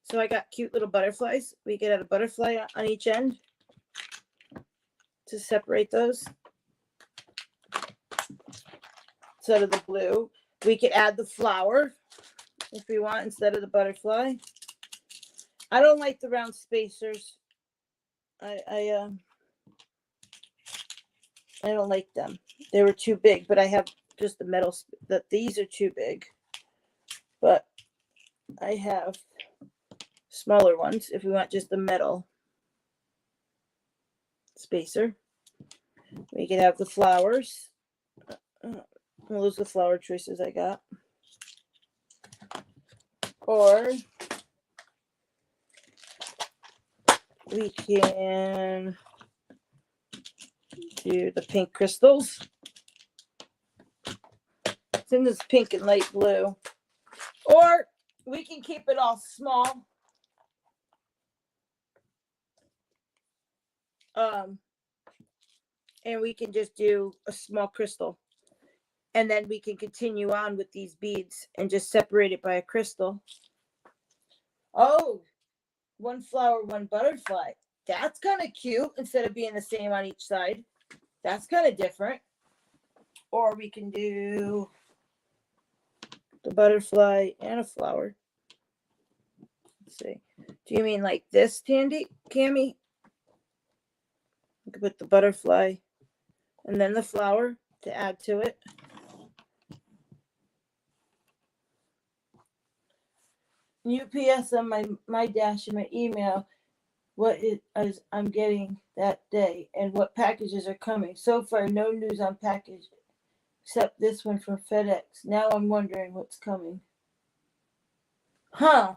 So I got cute little butterflies. We could add a butterfly on each end to separate those. Instead of the blue, we could add the flower if we want instead of the butterfly. I don't like the round spacers. I don't like them. They were too big, but I have just the metal. These are too big, but I have smaller ones if we want just the metal spacer. We could have the flowers. Well, those are the flower choices I got. Or we can do the pink crystals. It's in this pink and light blue. Or we can keep it all small. And we can just do a small crystal. And then we can continue on with these beads and just separate it by a crystal. Oh, one flower, one butterfly. That's kind of cute instead of being the same on each side. That's kind of different. Or we can do the butterfly and a flower. Let's see. Do you mean like this, Tandy, Cammy? We could put the butterfly and then the flower to add to it. UPS on my dash in my email what I'm getting that day and what packages are coming. So far, no news on package except this one from FedEx. Now I'm wondering what's coming. Huh.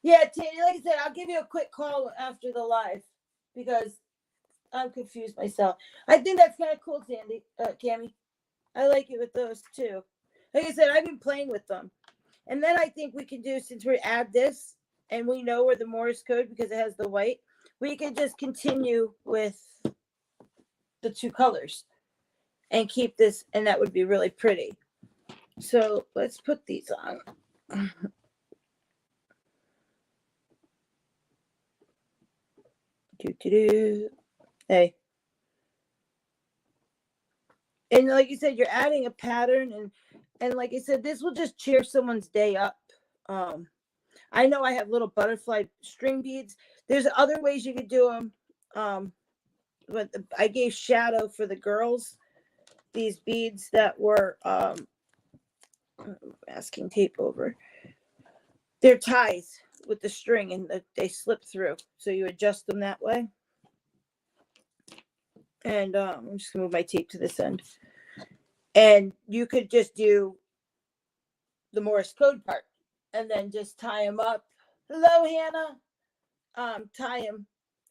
Yeah, Tanny, like I said, I'll give you a quick call after the live because I'm confused myself. I think that's kind of cool, Sandy, Cammy. I like it with those too. Like I said, I've been playing with them. And then I think we can do, since we add this and we know where the Morse code because it has the white, we can just continue with the two colors and keep this, and that would be really pretty. So let's put these on. Hey. And like you said, you're adding a pattern, and like I said, this will just cheer someone's day up. I know I have little butterfly string beads. There's other ways you could do them. But I gave shadow for the girls these beads that were masking tape over. They're ties with the string and they slip through, so you adjust them that way. And I'm just gonna move my tape to this end. And you could just do the Morse code part and then just tie them up. Hello, Hannah. tie them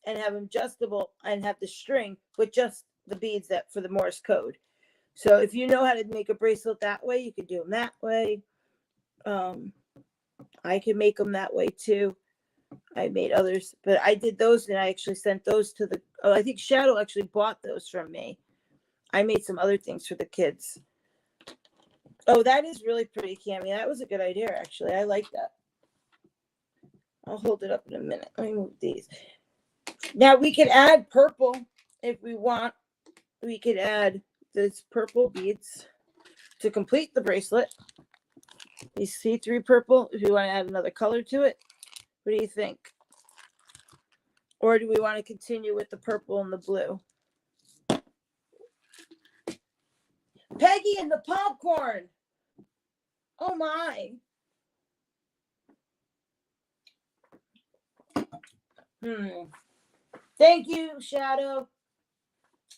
and have them adjustable and have the string with just the beads that for the Morse code. So if you know how to make a bracelet that way, you could do them that way. I can make them that way too. I made others, but I did those and I actually sent those to the, I think Shadow actually bought those from me. I made some other things for the kids. Oh, that is really pretty, Cami. That was a good idea, actually. I like that. I'll hold it up in a minute. Let me move these. Now we could add purple if we want. We could add this purple beads to complete the bracelet. These see-through purple, if you want to add another color to it. What do you think? Or do we want to continue with the purple and the blue? Peggy and the popcorn. Oh my. Thank you, Shadow.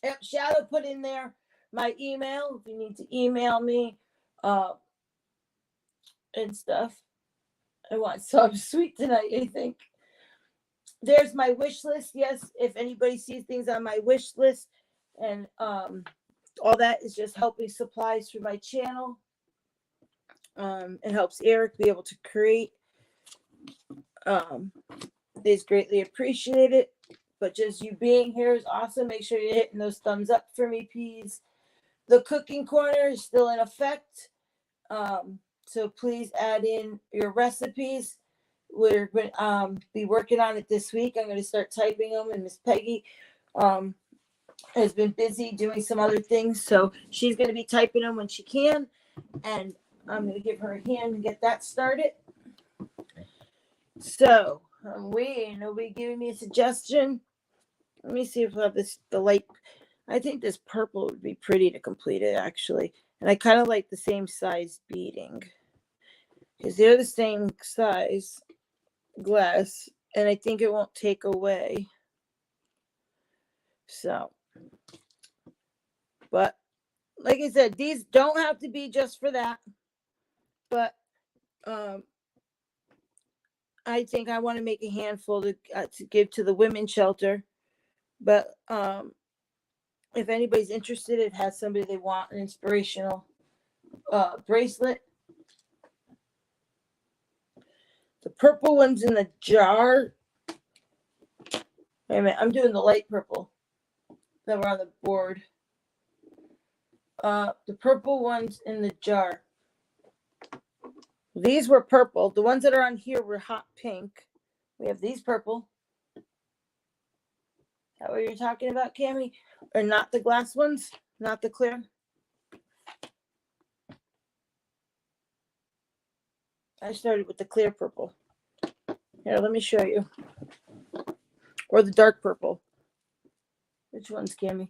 Yep, Shadow put in there my email if you need to email me and stuff. I want some sweet tonight, I think. There's my wish list. Yes, if anybody sees things on my wish list, and all that is just helping supplies for my channel. It helps Eric be able to create. Is greatly appreciated. But just you being here is awesome. Make sure you're hitting those thumbs up for me, please. The cooking corner is still in effect. So please add in your recipes. We're going to be working on it this week. I'm going to start typing them, and Miss Peggy has been busy doing some other things. So she's going to be typing them when she can. And I'm going to give her a hand and get that started. So I'm waiting. Nobody giving me a suggestion. Let me see if I have the light. I think this purple would be pretty to complete it, actually. And I kind of like the same size beading. Because they're the same size glass. And I think it won't take away. So. But, like I said, these don't have to be just for that. But, I think I want to make a handful to give to the women's shelter. But if anybody's interested, it has somebody they want an inspirational bracelet. The purple one's in the jar. Wait a minute, I'm doing the light purple that were on the board. The purple one's in the jar. These were purple. The ones that are on here were hot pink. We have these purple. Is that what you're talking about, Cami? Or not the glass ones? Not the clear? I started with the clear purple. Here, let me show you. Or the dark purple. Which one's, Cami?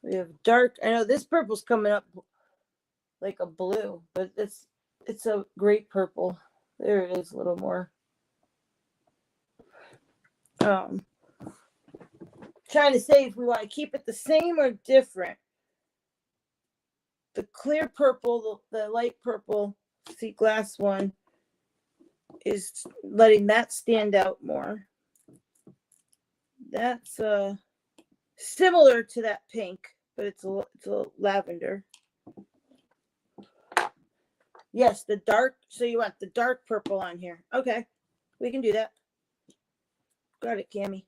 We have dark. I know this purple's coming up like a blue, but it's a great purple. There it is, a little more. Trying to say if we want to keep it the same or different. The clear purple, the light purple, see glass one, is letting that stand out more. That's similar to that pink, but it's a lavender. Yes, the dark. So you want the dark purple on here. Okay, we can do that. Got it, Cami.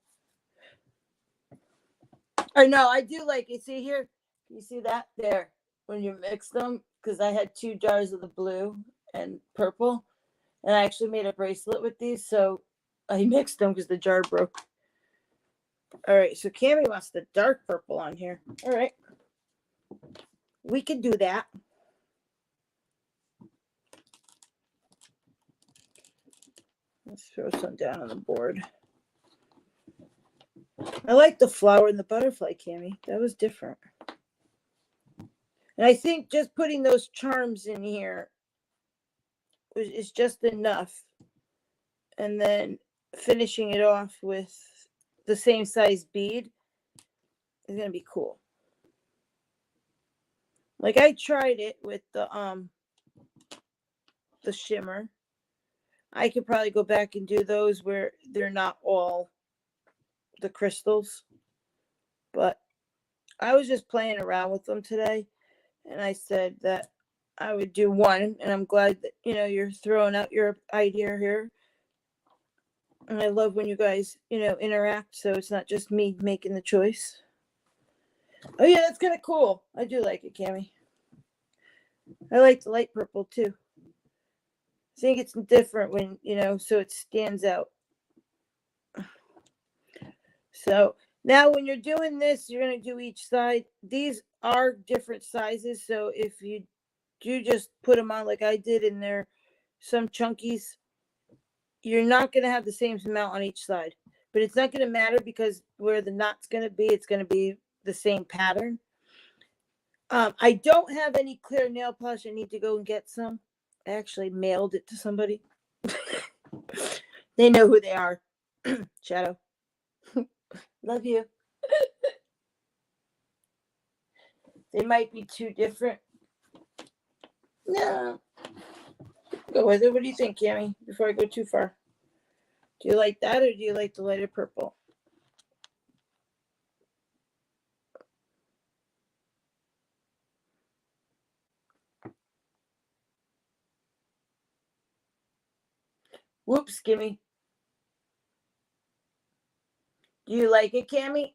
I know, I do like it. See here? You see that there? When you mix them, because I had 2 jars of the blue and purple, and I actually made a bracelet with these, so I mixed them because the jar broke. All right, so Cami wants the dark purple on here. All right, we can do that. Let's throw some down on the board. I like the flower and the butterfly, Cami. That was different. And I think just putting those charms in here is just enough. And then finishing it off with the same size bead is going to be cool. Like I tried it with the the shimmer. I could probably go back and do those where they're not all the crystals. But I was just playing around with them today. And I said that I would do one. And I'm glad that, you're throwing out your idea here. And I love when you guys, interact. So it's not just me making the choice. Oh, yeah, that's kind of cool. I do like it, Cammie. I like the light purple, too. I think it's different when, so it stands out. So now when you're doing this, you're going to do each side. These are different sizes. So if you do just put them on like I did in there, some chunkies, you're not going to have the same amount on each side. But it's not going to matter because where the knot's going to be, it's going to be the same pattern. I don't have any clear nail polish. I need to go and get some. I actually mailed it to somebody. They know who they are. Shadow. Love you. They might be too different. No. Go with it. What do you think, Cammie? Before I go too far. Do you like that or do you like the lighter purple? Whoops, Gimme. Do you like it, Cammie?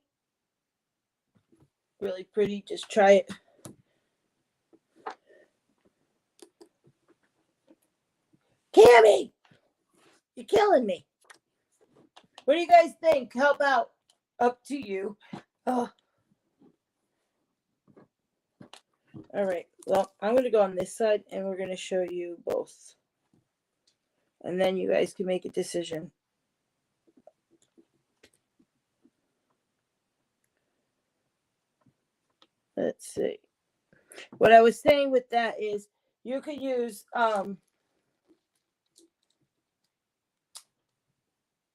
Really pretty. Just try it. Cammie! You're killing me. What do you guys think? Help out. Up to you. Oh. All right. Well, I'm going to go on this side and we're going to show you both. And then you guys can make a decision. Let's see. What I was saying with that is you could use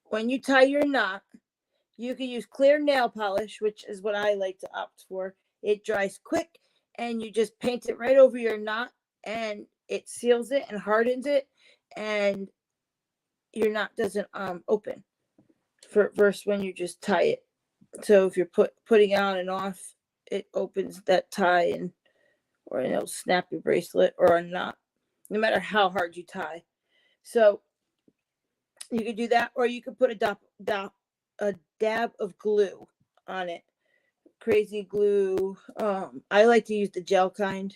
when you tie your knot, you can use clear nail polish, which is what I like to opt for. It dries quick and you just paint it right over your knot and it seals it and hardens it and your knot doesn't open for versus when you just tie it. So if you're putting on and off, it opens that tie and or it'll snap your bracelet or a knot, no matter how hard you tie. So you could do that, or you could put a dab of glue on it. Crazy glue. I like to use the gel kind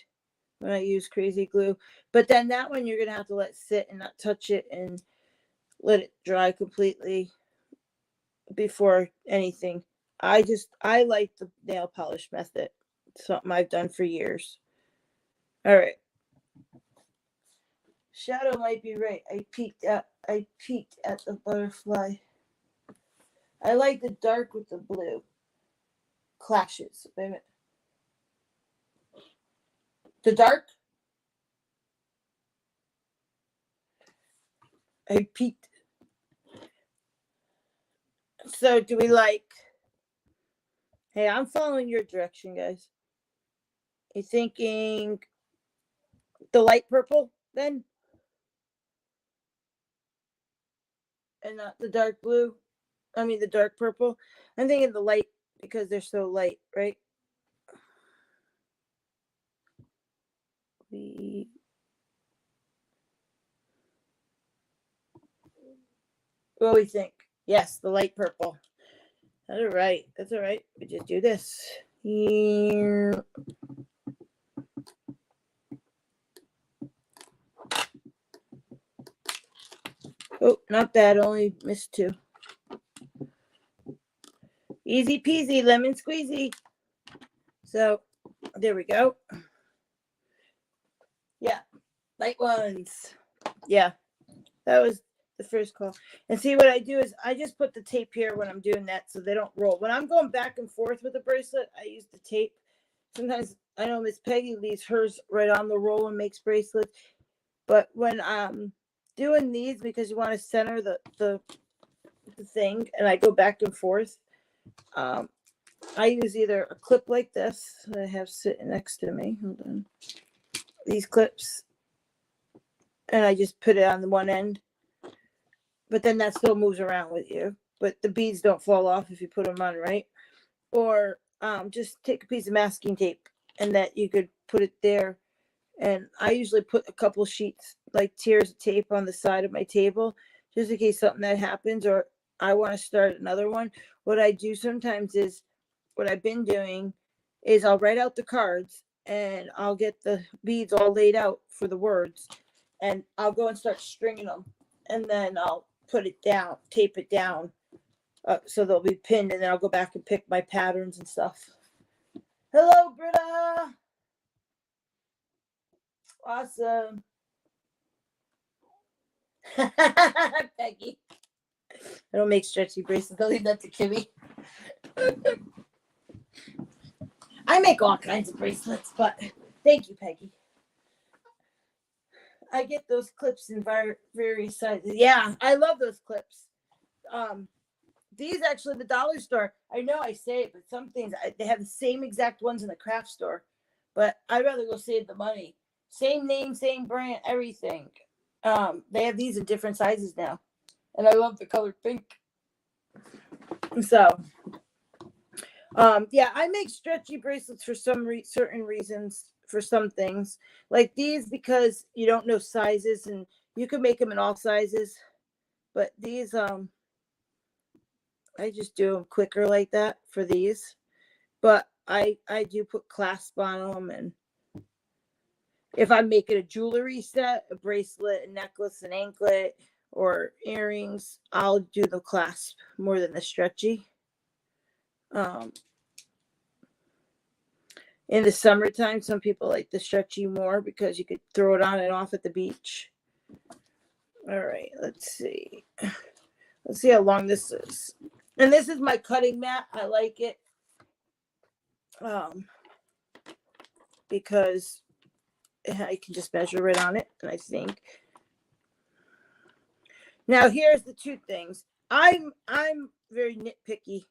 when I use crazy glue. But then that one you're gonna have to let sit and not touch it and let it dry completely before anything. I like the nail polish method. It's something I've done for years. All right. Shadow might be right. I peeked at the butterfly. I like the dark with the blue. Clashes. Wait a minute. The dark? I peeked. So do we like... Hey, I'm following your direction, guys. You thinking the light purple then? And not the dark blue? I mean the dark purple. I'm thinking the light because they're so light, right? What do we think? Yes, the light purple. That's all right. That's all right. We just do this. Here. Oh, not bad. Only missed two. Easy peasy, lemon squeezy. So, there we go. Yeah, light ones. Yeah, that was the first call. And see what I do is I just put the tape here when I'm doing that so they don't roll. When I'm going back and forth with the bracelet, I use the tape. Sometimes I know Miss Peggy leaves hers right on the roll and makes bracelets. But when I'm doing these, because you want to center the thing, and I go back and forth, I use either a clip like this that I have sitting next to me. Hold on. These clips. and I just put it on the one end. But then that still moves around with you. But the beads don't fall off if you put them on right. Or just take a piece of masking tape and that you could put it there. And I usually put a couple sheets, like tiers of tape on the side of my table, just in case something that happens or I want to start another one. What I do sometimes is, what I've been doing is I'll write out the cards and I'll get the beads all laid out for the words, and I'll go and start stringing them, and then I'll put it down, tape it down, so they'll be pinned, and then I'll go back and pick my patterns and stuff. Hello, Britta. Awesome. Peggy. I don't make stretchy bracelets. I'll leave that to Kimmy. I make all kinds of bracelets, but thank you, Peggy. I get those clips in various sizes. Yeah, I love those clips. These actually, the dollar store, I know I say it, but some things, they have the same exact ones in the craft store, but I'd rather go save the money. Same name, same brand, everything. They have these in different sizes now, and I love the color pink. So, yeah, I make stretchy bracelets for some certain reasons, for some things like these, because you don't know sizes, and you can make them in all sizes, but these, I just do them quicker like that for these, but I do put clasp on them, and if I'm making a jewelry set, a bracelet, a necklace, an anklet, or earrings, I'll do the clasp more than the stretchy. In the summertime, some people like the stretchy more because you could throw it on and off at the beach. All right, let's see. Let's see how long this is. And this is my cutting mat. I like it because I can just measure it on it. And I think now here's the two things. I'm very nitpicky,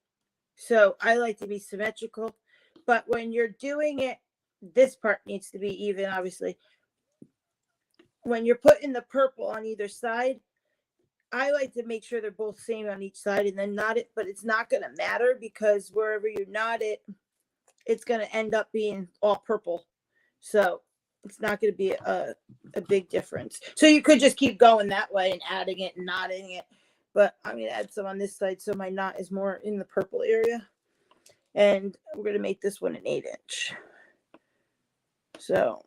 so I like to be symmetrical. But when you're doing it, this part needs to be even, obviously. When you're putting the purple on either side, I like to make sure they're both same on each side and then knot it, but it's not going to matter because wherever you knot it, it's going to end up being all purple. So it's not going to be a big difference. So you could just keep going that way and adding it and knotting it. But I'm going to add some on this side so my knot is more in the purple area. And we're going to make this one an 8-inch. So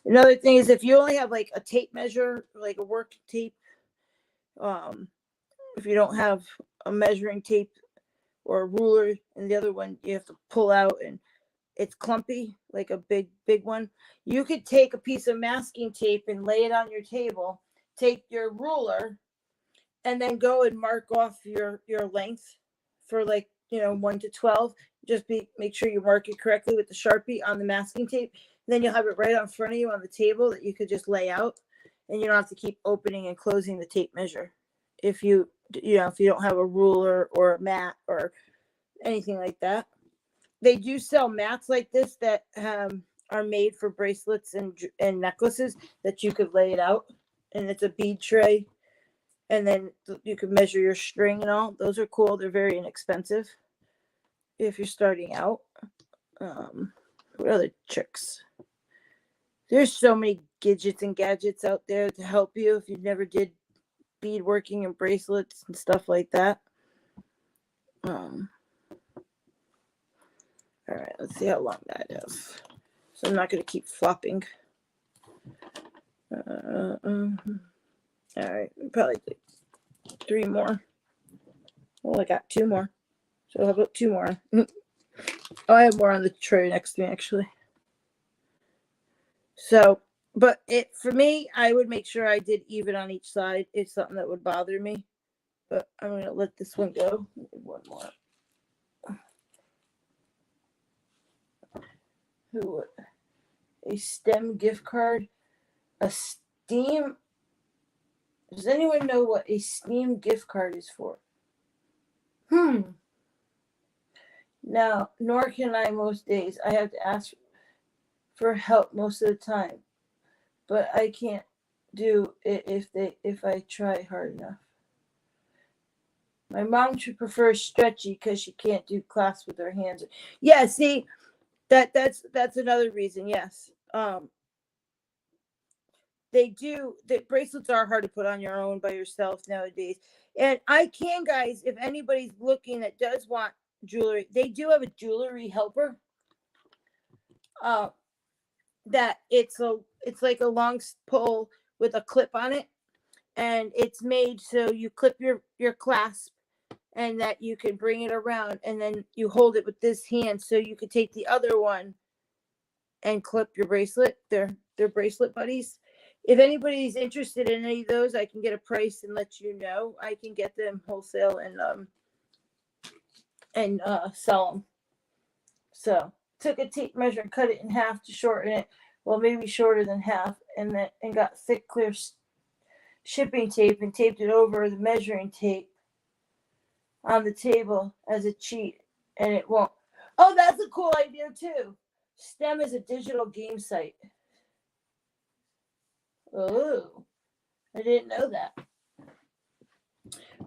another thing is, if you only have like a tape measure, like a work tape, if you don't have a measuring tape or a ruler, and the other one you have to pull out and it's clumpy, like a big one, you could take a piece of masking tape and lay it on your table, take your ruler, and then go and mark off your length for, like, 1 to 12. Just make sure you mark it correctly with the Sharpie on the masking tape. Then you'll have it right on front of you on the table that you could just lay out, and you don't have to keep opening and closing the tape measure. If you don't have a ruler or a mat or anything like that. They do sell mats like this that are made for bracelets and necklaces that you could lay it out, and it's a bead tray, and then you can measure your string and all. Those are cool. They're very inexpensive if you're starting out. What other tricks? There's so many gadgets and gadgets out there to help you if you never did beadworking and bracelets and stuff like that. All right, let's see how long that is. So I'm not going to keep flopping. All right, probably 3 more. Well, I got 2 more. So how about 2 more? Oh, I have more on the tray next to me, actually. So, but for me, I would make sure I did even on each side. It's something that would bother me. But I'm going to let this one go. 1 more. A STEM gift card. A Steam. Does anyone know what a Steam gift card is for? No, nor can I most days. I have to ask for help most of the time, but I can't do it if I try hard enough. My mom should prefer stretchy because she can't do clasps with her hands. Yeah, see, that's another reason. Yes, they do. The bracelets are hard to put on your own by yourself nowadays. And I can, guys, if anybody's looking that does want jewelry, they do have a jewelry helper. Uh, that it's like a long pole with a clip on it, and it's made so you clip your clasp, and that you can bring it around, and then you hold it with this hand, so you could take the other one and clip your bracelet. They're bracelet buddies. If anybody's interested in any of those, I can get a price and let you know. I can get them wholesale and sell them. So took a tape measure and cut it in half to shorten it. Well, maybe shorter than half, and got thick, clear shipping tape and taped it over the measuring tape on the table as a cheat, and it won't. Oh, that's a cool idea too. STEM is a digital game site. Oh, I didn't know that.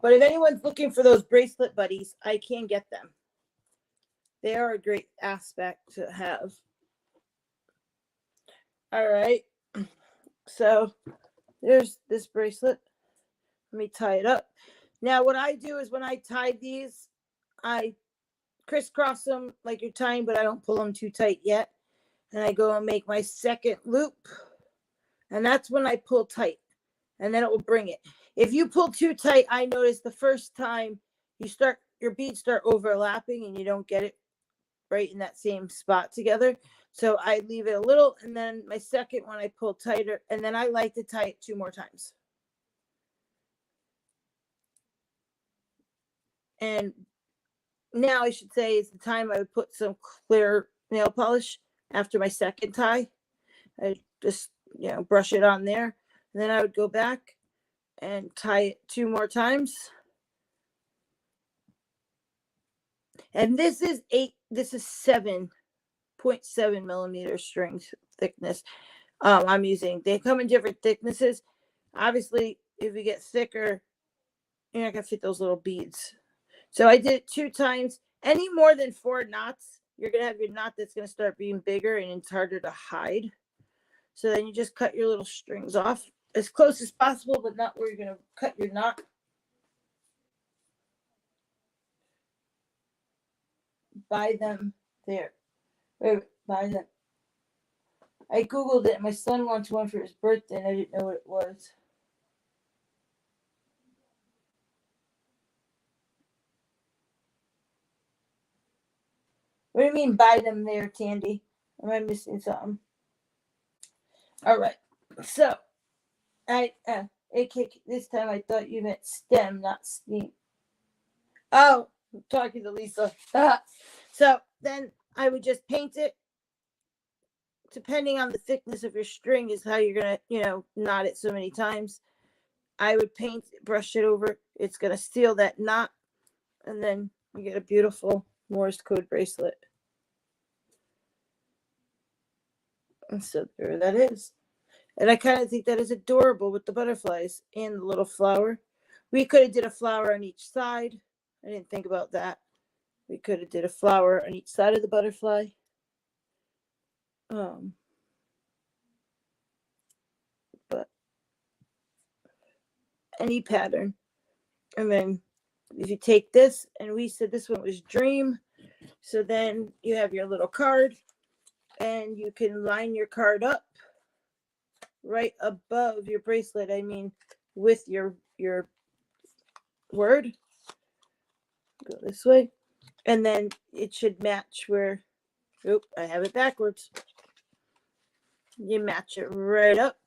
But if anyone's looking for those bracelet buddies, I can get them. They are a great aspect to have. All right. So there's this bracelet. Let me tie it up. Now, what I do is when I tie these, I crisscross them like you're tying, but I don't pull them too tight yet. And I go and make my second loop. And that's when I pull tight. And then it will bring it. If you pull too tight, I notice the first time your beads start overlapping and you don't get it right in that same spot together. So I leave it a little, and then my second one I pull tighter, and then I like to tie it 2 more times. And now I should say is the time I would put some clear nail polish after my second tie. I just, brush it on there. And then I would go back and tie it 2 more times. And this is 7.7 millimeter string thickness. I'm using. They come in different thicknesses. Obviously, if you get thicker, you're not gonna fit those little beads. So I did it 2 times. Any more than 4 knots, you're gonna have your knot that's gonna start being bigger, and it's harder to hide. So then you just cut your little strings off as close as possible, but not where you're gonna cut your knot. Buy them there. Wait, buy them. I googled it. My son wants one for his birthday, and I didn't know what it was. What do you mean buy them there, Tandy? Am I missing something? All right. So, this time I thought you meant STEM, not STEAM. Oh, I'm talking to Lisa. So then I would just paint it. Depending on the thickness of your string is how you're going to, knot it so many times. I would paint, brush it over. It's going to seal that knot. And then you get a beautiful Morse Code bracelet. And so there that is. And I kind of think that is adorable with the butterflies and the little flower. We could have did a flower on each side. I didn't think about that. We could have did a flower on each side of the butterfly. But any pattern. And then if you take this, and we said this one was Dream. So then you have your little card, and you can line your card up right above your bracelet. I mean, with your word. Go this way. And then it should match where, I have it backwards. You match it right up,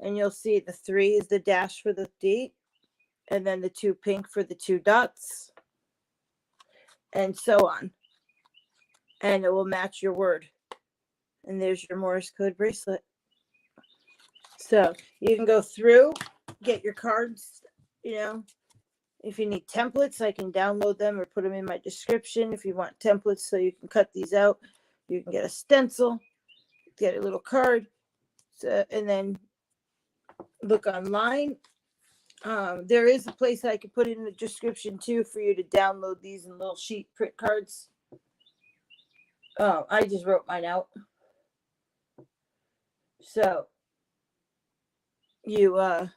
and you'll see the 3 is the dash for the date, and then the 2 pink for the 2 dots, and so on. And it will match your word. And there's your Morse Code bracelet. So you can go through, get your cards, If you need templates, I can download them or put them in my description if you want templates so you can cut these out. You can get a stencil. get a little card. So, and then look online. There is a place I could put it in the description too for you to download these in little sheet print cards. I just wrote mine out. So you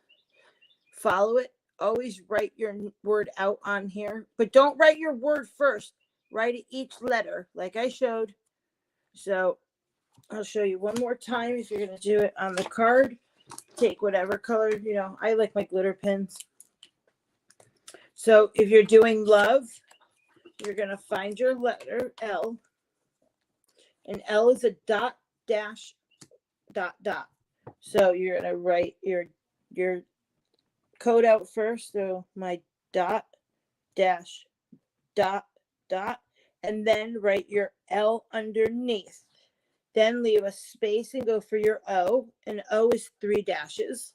follow it. Always write your word out on here, but don't write your word first. Write each letter like I showed. So I'll show you one more time if you're going to do it on the card. Take whatever color, I like my glitter pens. So if you're doing love, you're going to find your letter L. And L is a dot, dash, dot, dot. So you're going to write your code out first. So my dot, dash, dot, dot. And then write your L underneath. Then leave a space and go for your O. And O is 3 dashes.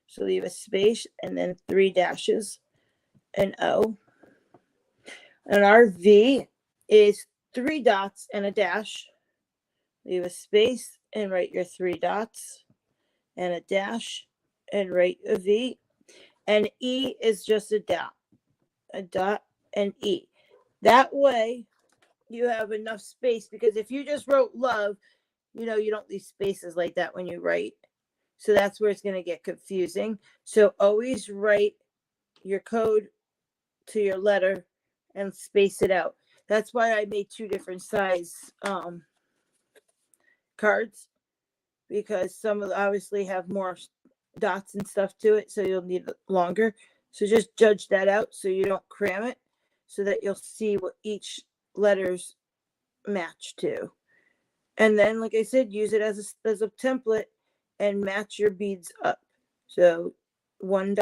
So leave a space and then 3 dashes and O. And our V is 3 dots and a dash. Leave a space and write your 3 dots and a dash and write a V. And E is just a dot and E. That way you have enough space, because if you just wrote love, you don't leave spaces like that when you write. So that's where it's going to get confusing. So always write your code to your letter and space it out. That's why I made 2 different size cards, because some of them obviously have more dots and stuff to it, so you'll need longer. So just judge that out so you don't cram it, so that you'll see what each letters match to. And then, like I said, use it as a template and match your beads up. So 1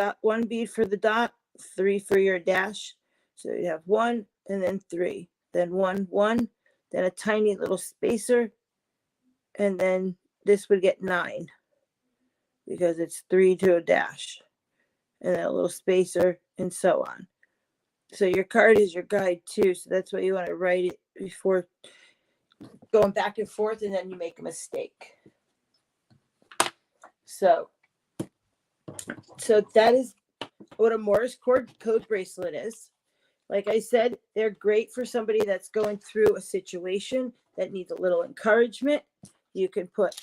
bead for the dot, 3 for your dash. So you have 1 and then 3, then 1, 1, then a tiny little spacer, and then this would get 9 because it's 3 to a dash, and then a little spacer, and so on. So your card is your guide too. So that's why you want to write it before going back and forth, and then you make a mistake. So that is what a Morse code bracelet is. Like I said, they're great for somebody that's going through a situation that needs a little encouragement. You can put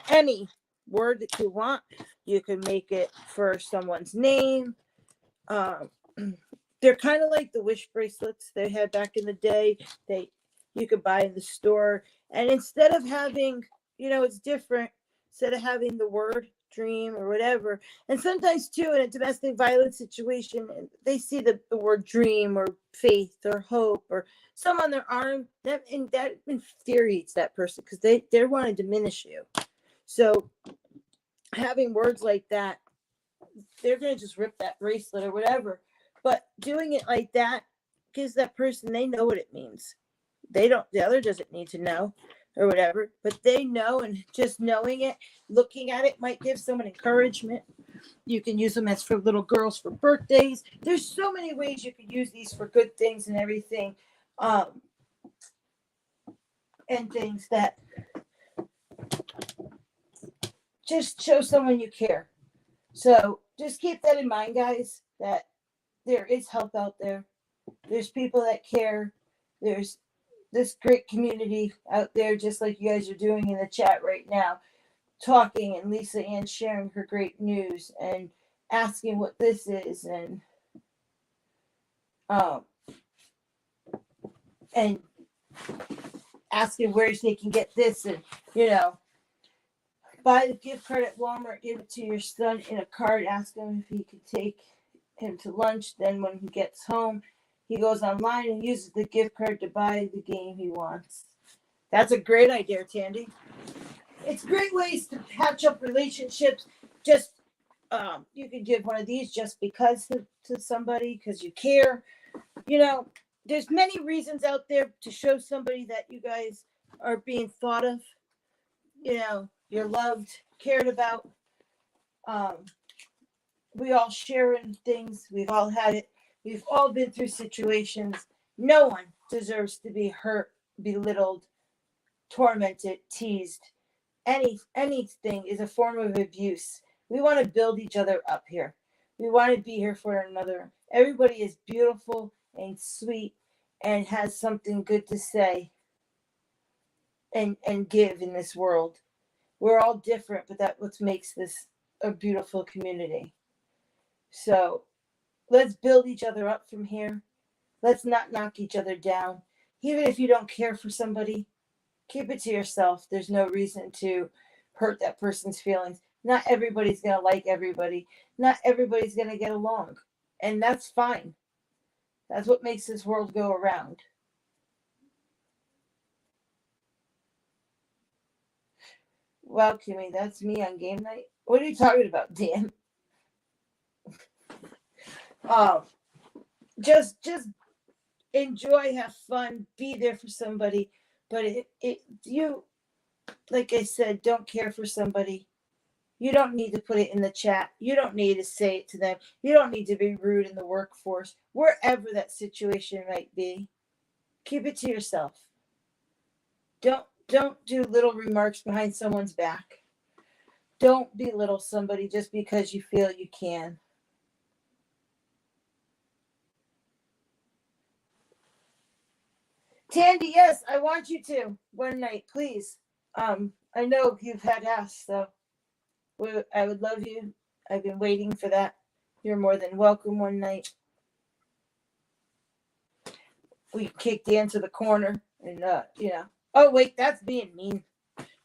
any word that you want. You can make it for someone's name. They're kind of like the wish bracelets they had back in the day. You could buy in the store. And instead of having, it's different. Instead of having the word dream or whatever. And sometimes too, in a domestic violence situation, they see the word dream or faith or hope or some on their arm. That infuriates that person, because they want to diminish you. So having words like that, they're going to just rip that bracelet or whatever. But doing it like that gives that person, they know what it means. The other doesn't need to know or whatever, but they know, and just knowing it, looking at it might give someone encouragement. You can use them as for little girls for birthdays. There's so many ways you could use these for good things and everything. And things that just show someone you care. So just keep that in mind, guys, that there is help out there. There's people that care. There's this great community out there, just like you guys are doing in the chat right now, talking, and Lisa Ann sharing her great news and asking what this is, and asking where they can get this, and buy the gift card at Walmart, give it to your son in a card, ask him if he could take him to lunch. Then when he gets home, he goes online and uses the gift card to buy the game he wants. That's a great idea, Tandy. It's great ways to patch up relationships. Just you can give one of these just because to somebody, because you care. There's many reasons out there to show somebody that you guys are being thought of. You're loved, cared about. We all share in things. We've all had it. We've all been through situations. No one deserves to be hurt, belittled, tormented, teased, anything is a form of abuse. We want to build each other up here. We want to be here for another. Everybody is beautiful and sweet and has something good to say and give in this world. We're all different, but that's what makes this a beautiful community. So let's build each other up from here. Let's not knock each other down. Even if you don't care for somebody, keep it to yourself. There's no reason to hurt that person's feelings. Not everybody's going to like everybody. Not everybody's going to get along. And that's fine. That's what makes this world go around. Wow, Kimmy, that's me on game night. What are you talking about, Dan? Oh, just enjoy, have fun, be there for somebody. But you, like I said, don't care for somebody. You don't need to put it in the chat. You don't need to say it to them. You don't need to be rude in the workforce, wherever that situation might be. Keep it to yourself. Don't do little remarks behind someone's back. Don't belittle somebody just because you feel you can. Tandy, yes, I want you to one night, please. I know you've had asked, so I would love you. I've been waiting for that. You're more than welcome one night. We kick Dan to the corner and Oh wait, that's being mean.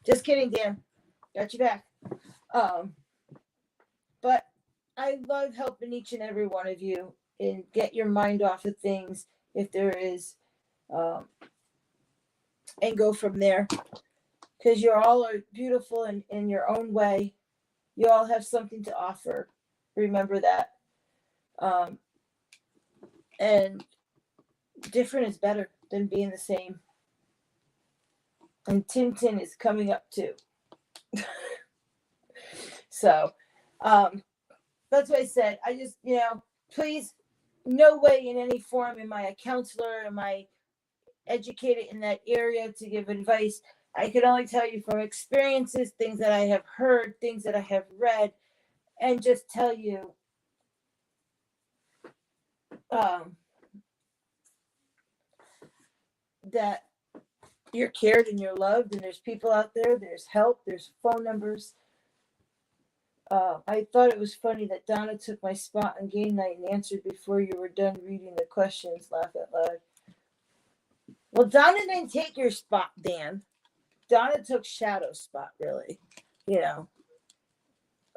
Just kidding, Dan. Got you back. But I love helping each and every one of you and get your mind off of things if there is, and go from there. Because you all are beautiful in your own way. You all have something to offer. Remember that. And different is better than being the same. And Tintin is coming up too. So that's what I said. I just, please, no way in any form am I a counselor, am I educated in that area to give advice. I can only tell you from experiences, things that I have heard, things that I have read, and just tell you that you're cared and you're loved, and there's people out there, there's help, there's phone numbers. I thought it was funny that Donna took my spot on game night and answered before you were done reading the questions. Laugh out loud. Well, Donna didn't take your spot, Dan. Donna took Shadow's spot, really.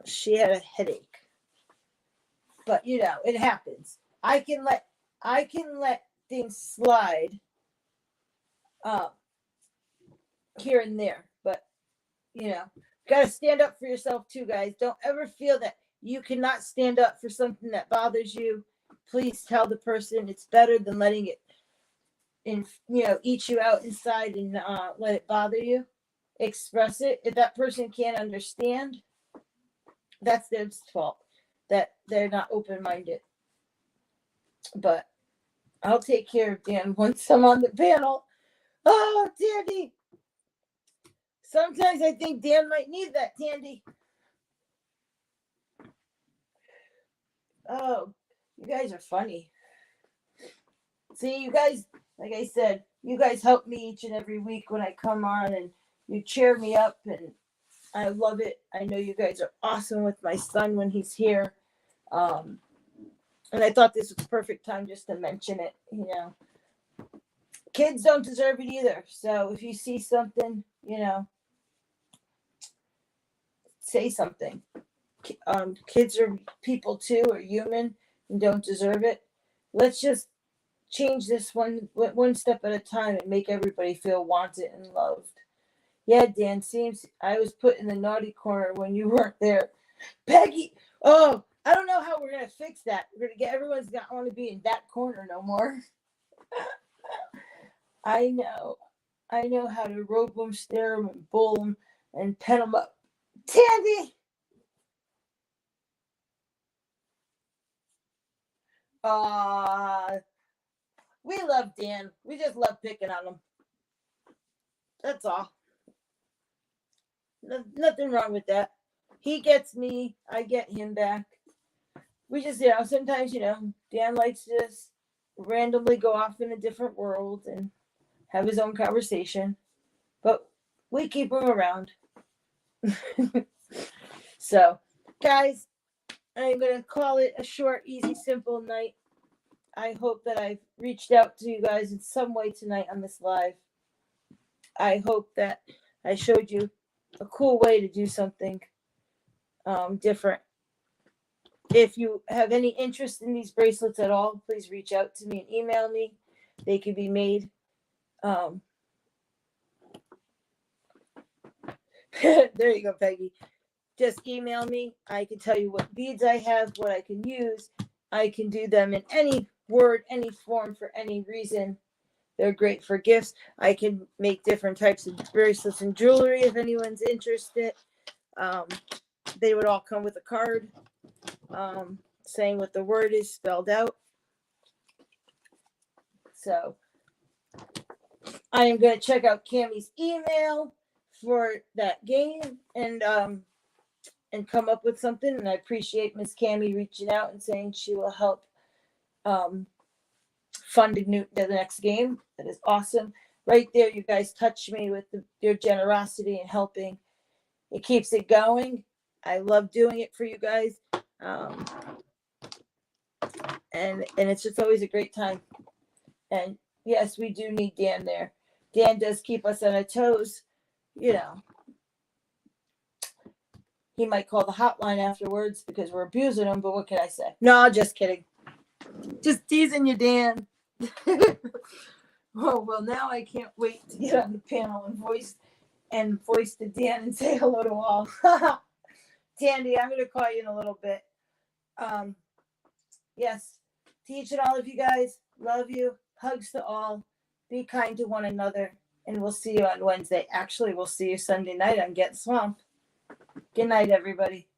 She had a headache. But it happens. I can let things slide here and there. But gotta stand up for yourself too, guys. Don't ever feel that you cannot stand up for something that bothers you. Please tell the person. It's better than letting it eat you out inside and let it bother you. Express it. If that person can't understand, that's their fault. That they're not open-minded. But I'll take care of Dan once I'm on the panel. Oh, Tandy. Sometimes I think Dan might need that, Tandy. Oh, you guys are funny. See, you guys, like I said, you guys help me each and every week when I come on, and you cheer me up, and I love it. I know you guys are awesome with my son when he's here. And I thought this was the perfect time just to mention it. Kids don't deserve it either. So if you see something, say something. Kids are people too, are human and don't deserve it. Let's just change this one step at a time and make everybody feel wanted and loved. Yeah, Dan, seems I was put in the naughty corner when you weren't there. Peggy, oh, I don't know how we're going to fix that. We're going to get everyone's not want to be in that corner no more. I know how to rope them, stare them, and bull them, and pen them up. Tandy! We love Dan. We just love picking on him. That's all. Nothing wrong with that. He gets me, I get him back. We just, sometimes, Dan likes to just randomly go off in a different world and have his own conversation, but we keep him around. So, guys, I'm going to call it a short, easy, simple night. I hope that I've reached out to you guys in some way tonight on this live. I hope that I showed you a cool way to do something different. If you have any interest in these bracelets at all, please reach out to me and email me. They can be made. There you go, Peggy. Just email me. I can tell you what beads I have, what I can use. I can do them in any word, any form, for any reason. They're great for gifts. I can make different types of bracelets and jewelry if anyone's interested. They would all come with a card saying what the word is spelled out. So I am going to check out Cammie's email for that game and come up with something. And I appreciate Miss Cammie reaching out and saying she will help fund the next game. That is awesome. Right there, you guys touch me with your generosity and helping. It keeps it going. I love doing it for you guys. And it's just always a great time. And yes, we do need Dan there. Dan does keep us on our toes. He might call the hotline afterwards because we're abusing him, but what can I say? No, just kidding. Just teasing you, Dan. Oh, well, now I can't wait to get on the panel and voice to Dan and say hello to all. Tandy, I'm going to call you in a little bit. Yes, to each and all of you guys, love you. Hugs to all. Be kind to one another. And we'll see you on Wednesday. Actually, we'll see you Sunday night on Get Swamped. Good night, everybody.